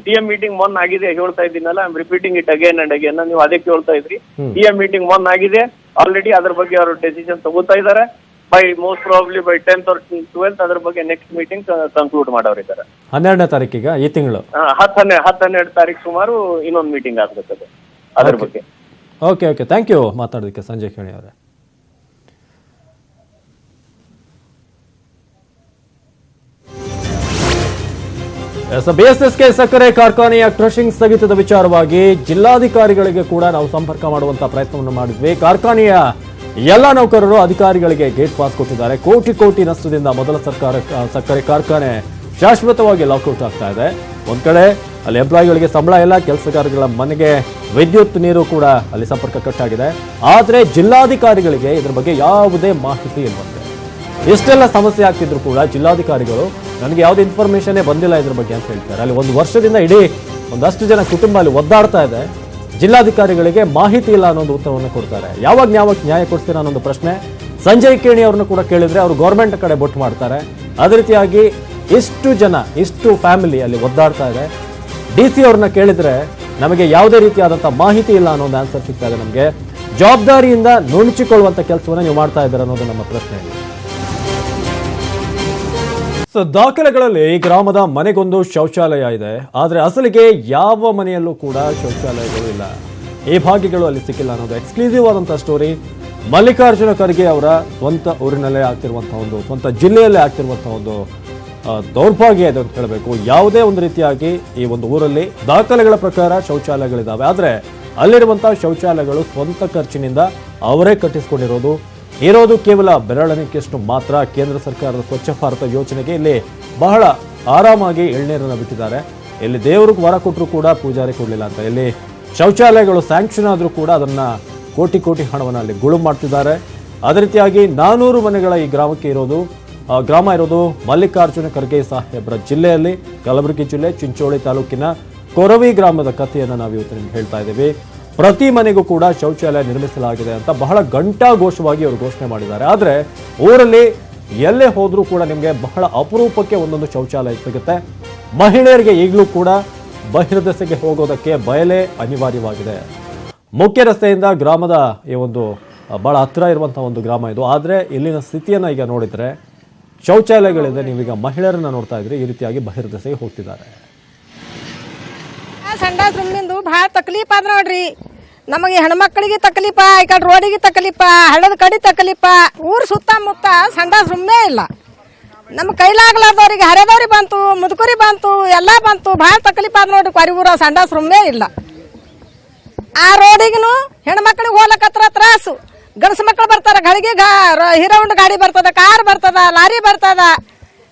CM ಮೀಟಿಂಗ್ ಮೊನ್ನೆ ಆಗಿದೆ, ಹೇಳ್ತಾ ಇದ್ದೀನಲ್ಲ, I am repeating it again and again. ನೀವು ಅದೇ ಕೇಳ್ತಾ ಇದ್ರಿ. CM ಮೀಟಿಂಗ್ ಮೊನ್ನೆ ಆಗಿದೆ ಆಲ್ರೆಡಿ, ಅದ್ರ ಬಗ್ಗೆ ಅವರು ಡೆಸಿಷನ್ ತಗೋತಾ ಇದ್ದಾರೆ. By most probably by 10th or 12th ಅದ್ರ ಬಗ್ಗೆ ನೆಕ್ಸ್ಟ್ ಮೀಟಿಂಗ್ ಕನ್ಕ್ಲೂಡ್ ಮಾಡೋರಿದ್ದಾರೆ. 12ನೇ ತಾರೀಕಿಗೆ ಈ ತಿಂಗಳು 10-12 ತಾರೀಕು ಸುಮಾರು ಇನ್ನೊಂದು ಮೀಟಿಂಗ್ ಆಗ್ಬೇಕು ಅದ್ರ ಬಗ್ಗೆ. ಓಕೆ, ಥ್ಯಾಂಕ್ ಯು ಮಾತಾಡೋದಕ್ಕೆ ಸಂಜಯ್ ಖೇಣಿ ಅವರೇ. BSSK ಸಕ್ಕರೆ ಕಾರ್ಖಾನೆಯ ಕ್ರಷಿಂಗ್ ಸ್ಥಗಿತದ ವಿಚಾರವಾಗಿ ಜಿಲ್ಲಾಧಿಕಾರಿಗಳಿಗೆ ಕೂಡ ನಾವು ಸಂಪರ್ಕ ಮಾಡುವಂತ ಪ್ರಯತ್ನವನ್ನು ಮಾಡಿದ್ವಿ. ಕಾರ್ಖಾನೆಯ ಎಲ್ಲ ನೌಕರರು ಅಧಿಕಾರಿಗಳಿಗೆ ಗೇಟ್ ಪಾಸ್ ಕೊಟ್ಟಿದ್ದಾರೆ. ಕೋಟಿ ನಷ್ಟದಿಂದ ಮೊದಲ ಸಕ್ಕರೆ ಕಾರ್ಖಾನೆ ಶಾಶ್ವತವಾಗಿ ಲಾಕ್ಔಟ್ ಆಗ್ತಾ ಇದೆ. ಒಂದ್ ಕಡೆ ಅಲ್ಲಿ ಎಂಪ್ಲಾಯಿಗಳಿಗೆ ಸಂಬಳ ಇಲ್ಲ, ಕೆಲಸಗಾರಗಳ ಮನೆಗೆ ವಿದ್ಯುತ್ ನೀರು ಕೂಡ ಅಲ್ಲಿ ಸಂಪರ್ಕ ಕಟ್ಟಾಗಿದೆ. ಆದರೆ ಜಿಲ್ಲಾಧಿಕಾರಿಗಳಿಗೆ ಇದರ ಬಗ್ಗೆ ಯಾವುದೇ ಮಾಹಿತಿ ಇಲ್ವಂತೆ. ಇಷ್ಟೆಲ್ಲ ಸಮಸ್ಯೆ ಆಗ್ತಿದ್ರು ಕೂಡ ಜಿಲ್ಲಾಧಿಕಾರಿಗಳು ನನಗೆ ಯಾವುದೇ ಇನ್ಫಾರ್ಮೇಶನ್ ಬಂದಿಲ್ಲ ಇದ್ರ ಬಗ್ಗೆ ಅಂತ ಹೇಳ್ತಾರೆ. ಅಲ್ಲಿ 1 ವರ್ಷದಿಂದ ಇಡೀ ಒಂದಷ್ಟು ಜನ ಕುಟುಂಬ ಅಲ್ಲಿ ಒದ್ದಾಡ್ತಾ ಇದೆ, ಜಿಲ್ಲಾಧಿಕಾರಿಗಳಿಗೆ ಮಾಹಿತಿ ಇಲ್ಲ ಅನ್ನೋದು ಉತ್ತರವನ್ನು ಕೊಡ್ತಾರೆ. ಯಾವಾಗ ನ್ಯಾಯ ಕೊಡ್ತೀರಾ ಅನ್ನೋದು ಪ್ರಶ್ನೆ ಸಂಜಯ್ ಖೇಣಿ ಅವ್ರನ್ನ ಕೂಡ ಕೇಳಿದ್ರೆ ಅವರು ಗೌರ್ಮೆಂಟ್ ಕಡೆ ಬೊಟ್ಟು ಮಾಡ್ತಾರೆ. ಅದೇ ರೀತಿಯಾಗಿ ಇಷ್ಟು ಜನ, ಇಷ್ಟು ಫ್ಯಾಮಿಲಿ ಅಲ್ಲಿ ಒದ್ದಾಡ್ತಾ ಇದೆ. DC ಅವ್ರನ್ನ ಕೇಳಿದ್ರೆ ನಮಗೆ ಯಾವುದೇ ರೀತಿಯಾದಂತಹ ಮಾಹಿತಿ ಇಲ್ಲ ಅನ್ನೋದು ಆನ್ಸರ್ ಸಿಗ್ತಾ ಇದೆ. ನಮಗೆ ಜವಾಬ್ದಾರಿಯಿಂದ ನುಣುಚಿಕೊಳ್ಳುವಂತ ಕೆಲಸವನ್ನ ನೀವು ಮಾಡ್ತಾ ಇದ್ದೀರಾ ಅನ್ನೋದು ನಮ್ಮ ಪ್ರಶ್ನೆ. ಸೊ ದಾಖಲೆಗಳಲ್ಲಿ ಈ ಗ್ರಾಮದ ಮನೆಗೊಂದು ಶೌಚಾಲಯ ಇದೆ, ಆದರೆ ಅಸಲಿಗೆ ಯಾವ ಮನೆಯಲ್ಲೂ ಕೂಡ ಶೌಚಾಲಯಗಳು ಇಲ್ಲ. ಈ ಭಾಗ್ಯಗಳು ಅಲ್ಲಿ ಸಿಕ್ಕಿಲ್ಲ ಅನ್ನೋದು ಎಕ್ಸ್ಕ್ಲೂಸಿವ್ ಆದಂತಹ ಸ್ಟೋರಿ. ಮಲ್ಲಿಕಾರ್ಜುನ ಖರ್ಗೆ ಅವರ ಸ್ವಂತ ಊರಿನಲ್ಲೇ ಆಗ್ತಿರುವಂತಹ ಒಂದು, ಸ್ವಂತ ಜಿಲ್ಲೆಯಲ್ಲೇ ಆಗ್ತಿರುವಂತಹ ಒಂದು ದೌರ್ಭಾಗ್ಯ ಇದೆ ಅಂತ ಹೇಳಬೇಕು. ಯಾವುದೇ ಒಂದು ರೀತಿಯಾಗಿ ಈ ಒಂದು ಊರಲ್ಲಿ ದಾಖಲೆಗಳ ಪ್ರಕಾರ ಶೌಚಾಲಯಗಳಿದ್ದಾವೆ, ಆದರೆ ಅಲ್ಲಿರುವಂತಹ ಶೌಚಾಲಯಗಳು ಸ್ವಂತ ಖರ್ಚಿನಿಂದ ಅವರೇ ಕಟ್ಟಿಸಿಕೊಂಡಿರೋದು. ಇರೋದು ಕೇವಲ ಬೆರಳೆಣಿಕೆಯಷ್ಟು ಮಾತ್ರ. ಕೇಂದ್ರ ಸರ್ಕಾರದ ಸ್ವಚ್ಛ ಭಾರತ ಯೋಜನೆಗೆ ಇಲ್ಲಿ ಬಹಳ ಆರಾಮಾಗಿ ಎಳ್ನೀರನ್ನು ಬಿಟ್ಟಿದ್ದಾರೆ. ಇಲ್ಲಿ ದೇವ್ರಿಗೆ ವರ ಕೊಟ್ಟರು ಕೂಡ ಪೂಜಾರಿ ಕೊಡಲಿಲ್ಲ ಅಂತ. ಇಲ್ಲಿ ಶೌಚಾಲಯಗಳು ಸ್ಯಾಂಕ್ಷನ್ ಆದರೂ ಕೂಡ ಅದನ್ನ ಕೋಟಿ ಹಣವನ್ನು ಅಲ್ಲಿ ಗುಳು ಮಾಡ್ತಿದ್ದಾರೆ. ಅದೇ ರೀತಿಯಾಗಿ 400 ಮನೆಗಳ ಈ ಗ್ರಾಮ ಇರೋದು ಮಲ್ಲಿಕಾರ್ಜುನ ಖರ್ಗೆ ಸಾಹೇಬ್ರ ಜಿಲ್ಲೆಯಲ್ಲಿ, ಕಲಬುರಗಿ ಜಿಲ್ಲೆ ಚಿಂಚೋಳಿ ತಾಲೂಕಿನ ಕೊರವಿ ಗ್ರಾಮದ ಕಥೆಯನ್ನು ನಾವು ಇವತ್ತು ನಿಮ್ಗೆ ಹೇಳ್ತಾ ಇದ್ದೀವಿ. ಪ್ರತಿ ಮನೆಗೂ ಕೂಡ ಶೌಚಾಲಯ ನಿರ್ಮಿಸಲಾಗಿದೆ ಅಂತ ಬಹಳ ಘಂಟಾಘೋಷವಾಗಿ ಅವರು ಘೋಷಣೆ ಮಾಡಿದ್ದಾರೆ. ಆದರೆ ಊರಲ್ಲಿ ಎಲ್ಲೇ ಹೋದ್ರೂ ಕೂಡ ನಿಮಗೆ ಬಹಳ ಅಪರೂಪಕ್ಕೆ ಒಂದೊಂದು ಶೌಚಾಲಯ ಸಿಗುತ್ತೆ. ಮಹಿಳೆಯರಿಗೆ ಈಗಲೂ ಕೂಡ ಬಹಿರ್ದೆಸೆಗೆ ಹೋಗೋದಕ್ಕೆ ಬಯಲೇ ಅನಿವಾರ್ಯವಾಗಿದೆ. ಮುಖ್ಯ ರಸ್ತೆಯಿಂದ ಗ್ರಾಮದ ಈ ಒಂದು ಬಹಳ ಹತ್ತಿರ ಇರುವಂತಹ ಒಂದು ಗ್ರಾಮ ಇದು. ಆದರೆ ಇಲ್ಲಿನ ಸ್ಥಿತಿಯನ್ನು ಈಗ ನೋಡಿದ್ರೆ ಶೌಚಾಲಯಗಳಿಂದ ನೀವೀಗ ಮಹಿಳೆಯರನ್ನ ನೋಡ್ತಾ ಇದ್ರಿ, ಈ ರೀತಿಯಾಗಿ ಬಹಿರ್ದೆಸೆಗೆ ಹೋಗ್ತಿದ್ದಾರೆ. ಸಂಡಾಸ್ ರೂಮಿಂದು ಭಾಳ ತಕ್ಲೀಫ್ ಆದ್ ನೋಡ್ರಿ. ನಮಗೆ ಹೆಣ್ಮಕ್ಳಿಗೆ ತಕ್ಲೀಫ, ಈ ಕಡೆ ರೋಡಿಗೆ ತಕ್ಲೀಫ, ಹಳ್ಳದ ಕಡೆ ತಕ್ಲೀಫ. ಊರು ಸುತ್ತಮುತ್ತ ಸಂಡಾಸ್ ರೂಮೇ ಇಲ್ಲ. ನಮ್ಮ ಕೈಲಾಗ್ಲಾರ್ದವ್ರಿಗೆ ಹರಿದವ್ರಿಗೆ ಬಂತು, ಮುದುಕರಿ ಬಂತು, ಎಲ್ಲ ಬಂತು. ಭಾಳ ತಕ್ಲೀಫ್ ಆದ್ ನೋಡ್ರಿ. ಕೊರಿ ಊರ ಸಂಡಾಸ್ ರೂಮೇ ಇಲ್ಲ. ಆ ರೋಡಿಗೂ ಹೆಣ್ಮಕ್ಳಿಗೆ ಹೋಗ್ಲಕತ್ರ ತ್ರಾಸು. ಗಂಡಸ ಮಕ್ಳು ಬರ್ತಾರ, ಗಳಿಗೆ ಹೀರೋ ಹೊಂಡ ಗಾಡಿ ಬರ್ತದ, ಕಾರ್ ಬರ್ತದ, ಲಾರಿ ಬರ್ತದ,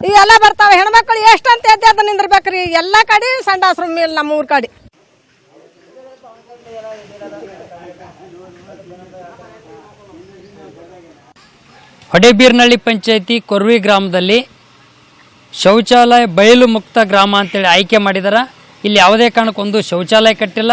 ಇವೆಲ್ಲ ಬರ್ತಾವ. ಹೆಣ್ಮಕ್ಳು ಎಷ್ಟಂತ ಎದ್ದು ನಿಂದಿರ್ಬೇಕ್ರಿ. ಎಲ್ಲ ಕಡೆ ಸಂಡಾಸ್ರು ಮೇಲೆ ನಮ್ಮ ಊರ್ ಕಡೆ. ಹೊಡೆಬೀರ್ನಳ್ಳಿ ಪಂಚಾಯತಿ ಕೊರ್ವಿ ಗ್ರಾಮದಲ್ಲಿ ಶೌಚಾಲಯ ಬಯಲು ಮುಕ್ತ ಗ್ರಾಮ ಅಂತೇಳಿ ಆಯ್ಕೆ ಮಾಡಿದಾರ. ಇಲ್ಲಿ ಯಾವುದೇ ಕಾರಣಕ್ಕೊಂದು ಶೌಚಾಲಯ ಕಟ್ಟಿಲ್ಲ,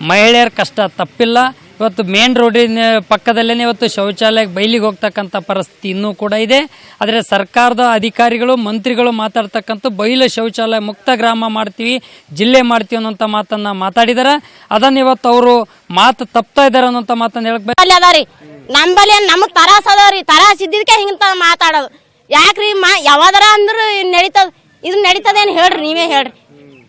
ಮಹಿಳೆಯರ ಕಷ್ಟ ತಪ್ಪಿಲ್ಲ. ಇವತ್ತು ಮೇನ್ ರೋಡಿನ ಪಕ್ಕದಲ್ಲೇ ಇವತ್ತು ಶೌಚಾಲಯಕ್ಕೆ ಬಯಲಿಗೆ ಹೋಗ್ತಕ್ಕಂಥ ಪರಿಸ್ಥಿತಿ ಇನ್ನೂ ಕೂಡ ಇದೆ. ಆದರೆ ಸರ್ಕಾರದ ಅಧಿಕಾರಿಗಳು ಮಂತ್ರಿಗಳು ಮಾತಾಡ್ತಕ್ಕಂಥ ಬಯಲು ಶೌಚಾಲಯ ಮುಕ್ತ ಗ್ರಾಮ ಮಾಡ್ತೀವಿ, ಜಿಲ್ಲೆ ಮಾಡ್ತೀವಿ ಅನ್ನೋಂಥ ಮಾತನ್ನು ಮಾತಾಡಿದಾರೆ. ಅದನ್ನು ಇವತ್ತು ಅವರು ಮಾತು ತಪ್ತಾ ಇದ್ದಾರೆ ಅನ್ನೋಂಥ ಮಾತನ್ನು ಹೇಳಕ್ ಅದಾರಿ. ನಂಬಲ್ಲಿ ನಮಗ್ ತರಾಸ ಅದಾವ್ರಿ. ತರಾಸ ಇದ್ದಿದ್ಕೆ ಹಿಂಗ ಮಾತಾಡೋದು ಯಾಕ್ರಿ? ಯಾವಾದರ ಅಂದ್ರು ನಡೀತದ, ಇದು ನಡೀತದೇನು ಹೇಳ್ರಿ, ನೀವೇ ಹೇಳ್ರಿ.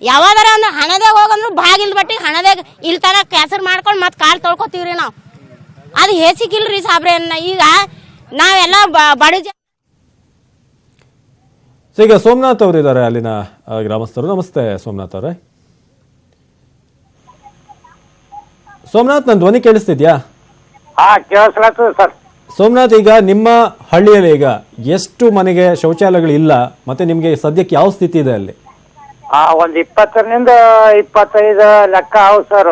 ಯಾವಾದರ ಅಂದ್ರೆ ಹಣದಾಗ ಹೋಗಂದ್ರು ಭಾಗಿಲ್ ಬಟ್ಟಿ ಹಣದಾಗ ಇಲ್ಲಿ ತನಕ ಕೆಸರು ಮಾಡ್ಕೊಂಡು ಮತ್ತೆ ಕಾಲು ತೊಳ್ಕೊತೀವ್ರಿ ನಾವು. ಅದು ಹೇಸಿಗಿಲ್ರಿ ಸಾಬ್ರೆ. ಈಗ ನಾವೆಲ್ಲ ಬಡ ಈಗ ಸೋಮನಾಥ್ ಅವರು ಇದ್ದಾರೆ ಅಲ್ಲಿನ ಗ್ರಾಮಸ್ಥರು. ನಮಸ್ತೆ ಸೋಮನಾಥ್ ಅವರೇ. ಸೋಮನಾಥ್, ನನ್ನ ಧ್ವನಿ ಕೇಳಿಸ್ತಿದ್ಯಾ? ಕೇಳಿಸ್ಲಾಗ್ತದೆ ಸರ್. ಸೋಮನಾಥ್, ಈಗ ನಿಮ್ಮ ಹಳ್ಳಿಯಲ್ಲಿ ಈಗ ಎಷ್ಟು ಮನೆಗೆ ಶೌಚಾಲಯಗಳು ಇಲ್ಲ, ಮತ್ತೆ ನಿಮ್ಗೆ ಸದ್ಯಕ್ಕೆ ಯಾವ ಸ್ಥಿತಿ ಇದೆ ಅಲ್ಲಿ? ಒಂದ್ 20ರಿಂದ 25 ಲೆಕ್ಕ ಅವ್ ಸರ್.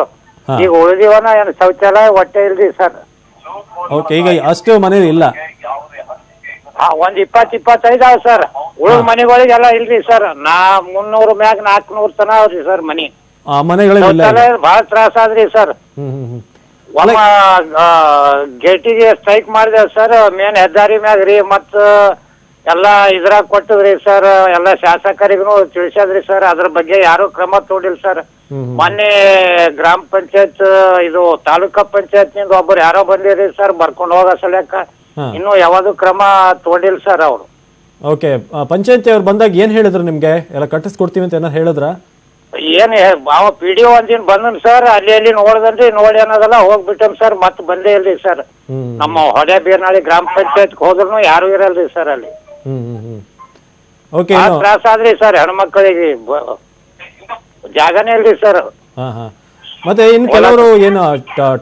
ಈಗ ಉಳಿದಿವನ ಏನು ಶೌಚಾಲಯ ಹೊಟ್ಟೆ ಇಲ್ರಿ ಸರ್. ಓಕೆ, ಈಗ ಅಷ್ಟು ಮನೆ ಇಲ್ಲ. ಒಂದ್ 20-25 ಅವ್ ಸರ್. ಉಳಿದ ಮನೆಗಳಿಗೆಲ್ಲ ಇಲ್ರಿ ಸರ್. 300 ಮ್ಯಾಗ 400 ತನ ಅವ್ರಿ ಸರ್ ಮನಿ. ಮನೆಗಳಿಲ್ಲ, ಬಹಳ ತ್ರಾಸ ಆದ್ರಿ ಸರ್. ಗೇಟಿಗೆ ಸ್ಟ್ರೈಕ್ ಮಾಡಿದೇವ್ ಸರ್. ಮೇನ್ ಹೆದ್ದಾರಿ ಮ್ಯಾಗ ರೀ, ಮತ್ತ ಎಲ್ಲಾ ಇದ್ರಾಗ ಕೊಟ್ಟದ್ರಿ ಸರ್. ಎಲ್ಲಾ ಶಾಸಕರಿಗೂ ತಿಳಿಸದ್ರಿ ಸರ್. ಅದ್ರ ಬಗ್ಗೆ ಯಾರು ಕ್ರಮ ತಗೊಂಡಿಲ್ಲ ಸರ್. ಮೊನ್ನೆ ಗ್ರಾಮ ಪಂಚಾಯತ್ ಇದು ತಾಲೂಕಾ ಪಂಚಾಯತ್ ನಿಂದ ಒಬ್ಬರು ಯಾರೋ ಬಂದಿರಿ ಸರ್ ಬರ್ಕೊಂಡು ಹೋಗೋ ಸಲಕ್ಕ. ಇನ್ನು ಯಾವ್ದು ಕ್ರಮ ತಗೊಂಡಿಲ್ಲ ಸರ್ ಅವ್ರು. ಓಕೆ, ಪಂಚಾಯತಿ ಅವ್ರು ಬಂದಾಗ ಏನ್ ಹೇಳಿದ್ರು ನಿಮ್ಗೆ? ಎಲ್ಲ ಕಟ್ಟಿಸ್ಕೊಡ್ತೀವಿ ಅಂತ ಏನಾರು ಹೇಳಿದ್ರ? ಏನ್ ಅವ PDO ಒಂದಿನ ಬಂದನ್ ಸರ್. ಅಲ್ಲಿ ನೋಡ್ದನ್ರಿ, ನೋಡಿ ಅನ್ನೋದಲ್ಲ ಹೋಗ್ಬಿಟ್ಟನ್ ಸರ್. ಮತ್ ಬಂದೇ ಇಲ್ರಿ ಸರ್. ನಮ್ಮ ಹೊಡೆಬೀರ್ನಳ್ಳಿ ಗ್ರಾಮ ಪಂಚಾಯತ್ ಹೋದ್ರು ಯಾರು ಇರಲ್ರಿ ಸರ್ ಅಲ್ಲಿ. ತ್ರಾಸ ಆದ್ರಿ ಸರ್. ಹೆಣ್ಮಕ್ಳಿಗೆ ಜಾಗನೇ ಇಲ್ರಿ ಸರ್. ಮತ್ತೆ ಇನ್ ಕೆಲವರು ಏನು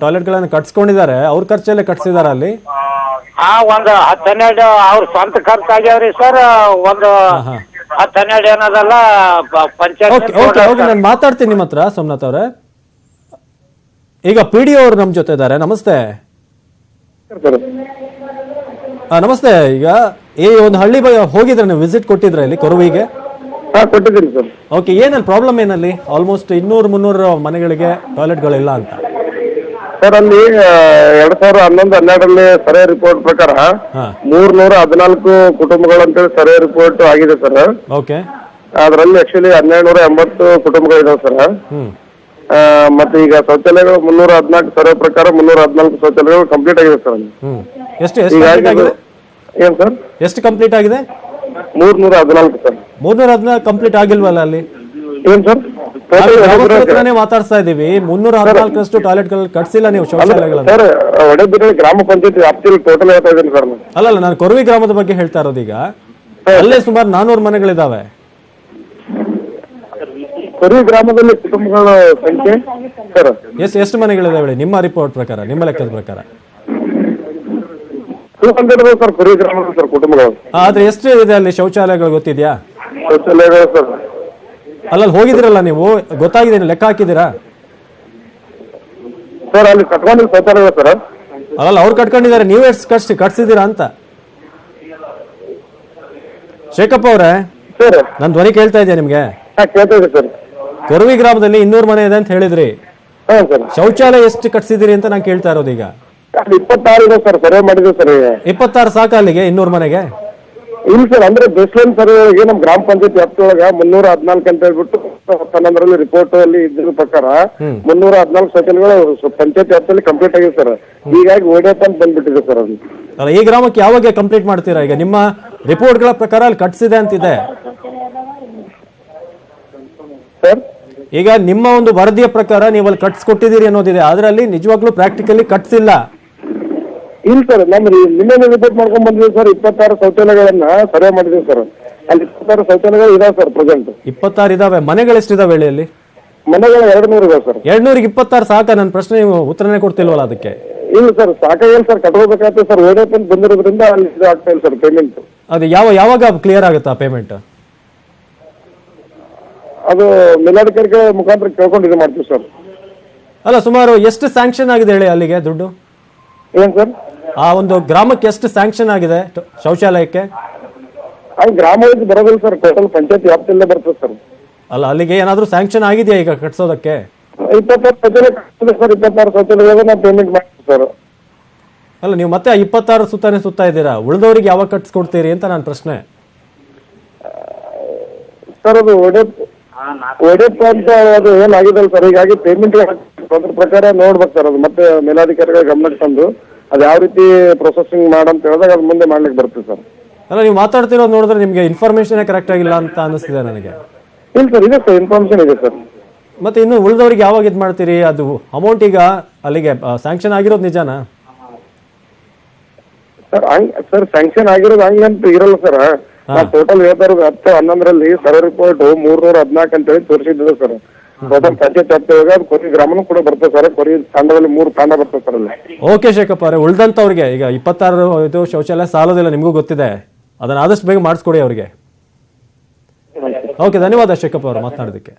ಟಾಯ್ಲೆಟ್ ಗಳನ್ನ ಕಟ್ಸ್ಕೊಂಡಿದ್ದಾರೆ, ಅವ್ರ ಖರ್ಚಲ್ಲೇ ಕಟ್ಸಿದಾರ ಅಲ್ಲಿ? ಒಂದ್ 10-12 ಅವ್ರ ಸ್ವಂತ ಖರ್ಚು ಆಗ್ಯಾವ್ರಿ ಸರ್. ಒಂದು 10-12 ಏನದಲ್ಲ ಪಂಚಾಯತ್. ನಾನು ಮಾತಾಡ್ತೀನಿ ನಿಮ್ಮ ಹತ್ರ ಸೋಮನಾಥ್ ಅವ್ರೆ. ಈಗ PDO ಅವ್ರು ನಮ್ ಜೊತೆ ಇದ್ದಾರೆ. ನಮಸ್ತೆ. ನಮಸ್ತೆ. ಈಗ ಈ ಒಂದು ಹಳ್ಳಿ ಹೋಗಿದ್ರೆ ನೀವು, ವಿಸಿಟ್ ಕೊಟ್ಟಿದ್ರ ಇಲ್ಲಿ ಕೊರವಿಗೆ? ಕೊಟ್ಟಿದ್ದೀನಿ ಸರ್. ಓಕೆ, ಏನಲ್ಲಿ ಪ್ರಾಬ್ಲಮ್ ಏನಲ್ಲಿ? ಆಲ್ಮೋಸ್ಟ್ 200-300 ಮನೆಗಳಿಗೆ ಟಾಯ್ಲೆಟ್ಗಳಿಲ್ಲ ಅಂತ ಸರ್. ಅಲ್ಲಿ 2011-12ರಲ್ಲಿ ಸರ್ವೆ ರಿಪೋರ್ಟ್ ಪ್ರಕಾರ 314 ಕುಟುಂಬಗಳು ಅಂತೇಳಿ ಸರ್ವೆ ರಿಪೋರ್ಟ್ ಆಗಿದೆ ಸರ್. ಓಕೆ, ಅದರಲ್ಲಿ ಆಕ್ಚುಲಿ 1280 ಕುಟುಂಬಗಳಿದಾವೆ ಸರ್. ಮತ್ತೆ ಈಗ ಶೌಚಾಲಯಗಳು 314 ಸರ್ವೆ ಪ್ರಕಾರ 314 ಶೌಚಾಲಯಗಳು ಕಂಪ್ಲೀಟ್ ಆಗಿದೆ ಸರ್. ಏನ್ ಸರ್? ಎಷ್ಟು ಕಂಪ್ಲೀಟ್ ಆಗಿದೆ? 314 ಸರ್. 314 ಕಂಪ್ಲೀಟ್ ಆಗಿಲ್ವಲ್ಲ ಅಲ್ಲಿ? ಏನ್ ಸರ್? ಮಾತಾಡ್ತಾ ಇದೀವಿ. 314 ಟಾಯ್ಲೆಟ್ ಗಳು ಕಟ್ಸಿಲ್ಲ ನೀವು ಶೌಚಾಲಯಗಳನ್ನ. ಸರ್, ಹೊಡೆಬೀರ್ನಳ್ಳಿ ಗ್ರಾಮ ಪಂಚಾಯತ್ ವ್ಯಾಪ್ತಿಯಲ್ಲಿ ಟೋಟಲ್ ಹೇಳ್ತಾ ಇದ್ದೀನಿ ಸರ್. ಅಲ್ಲ, ನಾನು ಕೊರವಿ ಗ್ರಾಮದ ಬಗ್ಗೆ ಹೇಳ್ತಾ ಇರೋದು. ಈಗ ಅಲ್ಲೇ ಸುಮಾರು 400 ಮನೆಗಳಿದಾವೆ. ಕೊರವಿ ಗ್ರಾಮದಲ್ಲಿ ಕುಟುಂಬಗಳ ಸಂಖ್ಯೆ ಸರ್ ಎಷ್ಟು ಮನೆಗಳಿದಾವೆ ನಿಮ್ಮ ರಿಪೋರ್ಟ್ ಪ್ರಕಾರ, ನಿಮ್ಮ ಲೆಕ್ಕದ ಪ್ರಕಾರ? ಸರ್ ಕೊರವಿ ಗ್ರಾಮದಲ್ಲಿ ಸರ್ ಕುಟುಂಬಗಳು. ಆದ್ರೆ ಎಷ್ಟು ಇದೆ ಅಲ್ಲಿ ಶೌಚಾಲಯಗಳು ಗೊತ್ತಿದ್ಯಾ? ಶೌಚಾಲಯಗಳು ಸರ್ ಅಲ್ಲಲ್ಲಿ ಹೋಗಿದಿರಲ್ಲ ನೀವು, ಗೊತ್ತಾಗಿದೆ, ಲೆಕ್ಕ ಹಾಕಿದ್ದೀರಾ? ಸರ್ ಅಲ್ಲಿ ಕಟ್ಕೊಂಡಿಲ್ಲ ಶೌಚಾಲಯ ಸರ್. ಅಲ್ಲ, ಅವ್ರು ಕಟ್ಕೊಂಡಿದ್ದಾರೆ, ನೀವು ಎಷ್ಟು ಕಟ್ಸಿದ್ದೀರಾ ಅಂತ. ಶೇಖಪ್ಪ ಅವ್ರೆ, ನನ್ ಧ್ವನಿ ಕೇಳ್ತಾ ಇದೆಯಾ ನಿಮ್ಗೆ? ಕೇಳ್ತಾ ಇದೆ ಸರ್. ಕೊರವಿ ಗ್ರಾಮದಲ್ಲಿ 200 ಮನೆ ಇದೆ ಅಂತ ಹೇಳಿದ್ರಿ. ಶೌಚಾಲಯ ಎಷ್ಟು ಕಟ್ಸಿದಿರಿ ಅಂತ ನಾನು ಕೇಳ್ತಾ ಇರೋದು. ಈಗ 26 ಇದೆ ಸರ್, ಸರ್ವೆ ಮಾಡಿದ್ವಿ ಸರ್. 26 ಸಾಕ ಅಲ್ಲಿಗೆ 200 ಮನೆಗೆ? ಇಲ್ಲ ಸರ್, ಅಂದ್ರೆ ಬೇಸ್ಲೈನ್ ಸರ್ವೆಗೆ ನಮ್ ಗ್ರಾಮ ಪಂಚಾಯತ್ ವ್ಯಾಪ್ತಿಯೊಳಗ 314 ಅಂತ ಹೇಳ್ಬಿಟ್ಟು 11ರಲ್ಲಿ ರಿಪೋರ್ಟ್ ಅಲ್ಲಿ ಇದ್ರ ಪ್ರಕಾರ 314 ಶೌಚಾಲಯಗಳು ಪಂಚಾಯತ್ ವ್ಯಾಪ್ತಿಯಲ್ಲಿ ಕಂಪ್ಲೀಟ್ ಆಗಿದೆ ಸರ್. ಹೀಗಾಗಿ ಓಡೇಟ್ ಅಂತ ಬಂದ್ಬಿಟ್ಟಿದೆ ಸರ್. ಅದು ಅಲ್ಲ, ಈ ಗ್ರಾಮಕ್ಕೆ ಯಾವಾಗ ಕಂಪ್ಲೀಟ್ ಮಾಡ್ತೀರಾ? ಈಗ ನಿಮ್ಮ ರಿಪೋರ್ಟ್ ಗಳ ಪ್ರಕಾರ ಅಲ್ಲಿ ಕಟ್ಸಿದೆ ಅಂತಿದೆ ಸರ್. ಈಗ ನಿಮ್ಮ ಒಂದು ವರದಿಯ ಪ್ರಕಾರ ನೀವು ಅಲ್ಲಿ ಕಟ್ಸ್ಕೊಟ್ಟಿದ್ದೀರಿ ಅನ್ನೋದಿದೆ, ಆದ್ರೆ ಅಲ್ಲಿ ನಿಜವಾಗ್ಲೂ ಪ್ರಾಕ್ಟಿಕಲಿ ಕಟ್ಸಿಲ್ಲ. ಇಲ್ಲ ಸರ್, ನಮ್ ನಿನ್ನೆ ರಿಪೋರ್ಟ್ ಮಾಡ್ಕೊಂಡ್ ಬಂದಿದ್ದೀವಿ ಸರ್. 26 ಶೌಚಾಲಯಗಳನ್ನ ಸರ್ವೆ ಮಾಡಿದೀವಿ ಸರ್. ಅಲ್ಲಿ 26 ಶೌಚಾಲಯಗಳು ಇದಾವೆ ಸರ್ ಪ್ರೆಸೆಂಟ್. 26 ಇದಾವೆ. ಮನೆಗಳು ಎಷ್ಟಿದಾವೆ ಹೇಳಿ ಅಲ್ಲಿ? ಮನೆಗಳ 200 ಇದೆ ಸರ್. 226 ಸಾಕ? ನನ್ನ ಪ್ರಶ್ನೆ ನೀವು ಉತ್ತರನೇ ಕೊಡ್ತಿಲ್ವಲ್ಲ ಅದಕ್ಕೆ. ಇಲ್ಲ ಸರ್, ಸಾಕಾಗಿಲ್ಲ ಸರ್, ಕಟ್ಕೋಬೇಕಾಗ್ತದೆ ಸರ್. ಓಡೇಪ್ ಅಂತ ಬಂದಿರೋದ್ರಿಂದ ಅಲ್ಲಿ ಇದು ಆಗ್ತಾ ಇಲ್ಲ ಸರ್ ಪೇಮೆಂಟ್. ಅದು ಯಾವಾಗ ಕ್ಲಿಯರ್ ಆಗುತ್ತಾ ಪೇಮೆಂಟ್? ಅದು ಮೇಲಾಧಿಕಾರಿಗೆ ಮುಖಾಂತರ ಕೇಳ್ಕೊಂಡು ಇದು ಮಾಡ್ತೀವಿ ಸರ್. ಅಲ್ಲ, ಸುಮಾರು ಎಷ್ಟು ಸ್ಯಾಂಕ್ಷನ್ ಆಗಿದೆ ಹೇಳಿ ಅಲ್ಲಿಗೆ ದುಡ್ಡು? ಏನ್ ಸರ್? ಆ ಒಂದು ಗ್ರಾಮಕ್ಕೆ ಎಷ್ಟು ಸ್ಯಾಂಕ್ಷನ್ ಆಗಿದೆ ಶೌಚಾಲಯಕ್ಕೆ? ಅದು ಗ್ರಾಮ ವೈಸ್ ಬರೋದಿಲ್ಲ ಸರ್, ಟೋಟಲ್ ಪಂಚಾಯತ್ ವ್ಯಾಪ್ತಿಯಲ್ಲೇ ಬರ್ತದೆ ಸರ್. ಅಲ್ಲ, ಅಲ್ಲಿಗೆ ಏನಾದ್ರೂ ಸ್ಯಾಂಕ್ಷನ್ ಆಗಿದೆಯಾ ಈಗ ಕಟ್ಸೋದಕ್ಕೆ? 26 ಶೌಚಾಲಯ ಸರ್, 26 ಶೌಚಾಲಯ ನಾವು ಪೇಮೆಂಟ್ ಮಾಡ್ತೀವಿ ಸರ್. ಅಲ್ಲ, ನೀವು ಮತ್ತೆ 26 ಸುತ್ತಾ ಇದ್ದೀರಾ, ಉಳಿದವರಿಗೆ ಯಾವಾಗ ಕಟ್ಸ್ಕೊಡ್ತೀರಿ ಅಂತ ನನ್ನ ಪ್ರಶ್ನೆ. ಸರ್ ಅದು ಓಡೇಪ್ ಅಂತ ಅದು ಏನಾಗಿದಲ್ಲ ಸರ್, ಹೀಗಾಗಿ ಪೇಮೆಂಟ್ ಅದ್ರ ಪ್ರಕಾರ ನೋಡ್ಬೇಕು ಸರ್. ಅದು ಮತ್ತೆ ಮೇಲಾಧಿಕಾರಿಗಳ ಗಮನಕ್ಕೆ ತಂದು ಅದು ಯಾವ ರೀತಿ ಪ್ರೊಸೆಸಿಂಗ್ ಮಾಡಂತ ಹೇಳಿದಾಗ ಅದು ಮುಂದೆ ಮಾಡ್ಲಿಕ್ಕೆ ಬರ್ತದೆ ಸರ್. ಅಲ್ಲ, ನೀವು ಮಾತಾಡ್ತಿರೋದು ನೋಡಿದ್ರೆ ನಿಮಗೆ ಇನ್ಫಾರ್ಮೇಶನ್ ಕರೆಕ್ಟ್ ಆಗಿಲ್ಲ ಅಂತ ಅನಿಸ್ತಿದೆ ನನಗೆ. ಇಲ್ಲ ಸರ್, ಇದೆ ಸರ್, ಇನ್ಫಾರ್ಮೇಶನ್ ಇದೆ ಸರ್. ಮತ್ತೆ ಇನ್ನು ಉಳಿದವರಿಗೆ ಯಾವಾಗ ಇದು ಮಾಡ್ತೀರಿ? ಅದು ಅಮೌಂಟ್ ಈಗ ಅಲ್ಲಿಗೆ ಸ್ಯಾಂಕ್ಷನ್ ಆಗಿರೋದು ನಿಜಾನಾ? ಸರ್ ಸ್ಯಾಂಕ್ಷನ್ ಆಗಿರೋದು ಹಂಗಂತ ಇರಲ್ಲ ಸರ್. ಟೋಟಲ್ ಹೇಳ್ತಾ ಇರೋದು 10-11ರಲ್ಲಿ ಸರ್ವೆ ರಿಪೋರ್ಟ್ 314 ಅಂತ ಹೇಳಿ ತೋರಿಸಿದ್ದು ಸರ್. ಟೋಟಲ್ ಪಂಚಾಯತ್ ವ್ಯಾಪ್ತಿಯಾಗ ಅದು ಕೊರಿ ಗ್ರಾಮನೂ ಕೂಡ ಬರ್ತದೆ ಸರ್. ಕೊರಿ ತಾಂಡದಲ್ಲಿ 3 ತಾಂಡ ಬರ್ತದೆ ಸರ್ ಅಲ್ಲಿ. ಓಕೆ ಶೇಖಪ್ಪ ಅವರೇ, ಉಳ್ದಂತವ್ರಿಗೆ ಈಗ 26 ಇದು ಶೌಚಾಲಯ ಸಾಲೋದಿಲ್ಲ, ನಿಮಗೂ ಗೊತ್ತಿದೆ. ಅದನ್ನ ಆದಷ್ಟು ಬೇಗ ಮಾಡಿಸ್ಕೊಡಿ ಅವರಿಗೆ. ಓಕೆ, ಧನ್ಯವಾದ ಶೇಖಪ್ಪ ಅವರು ಮಾತನಾಡೋದಕ್ಕೆ.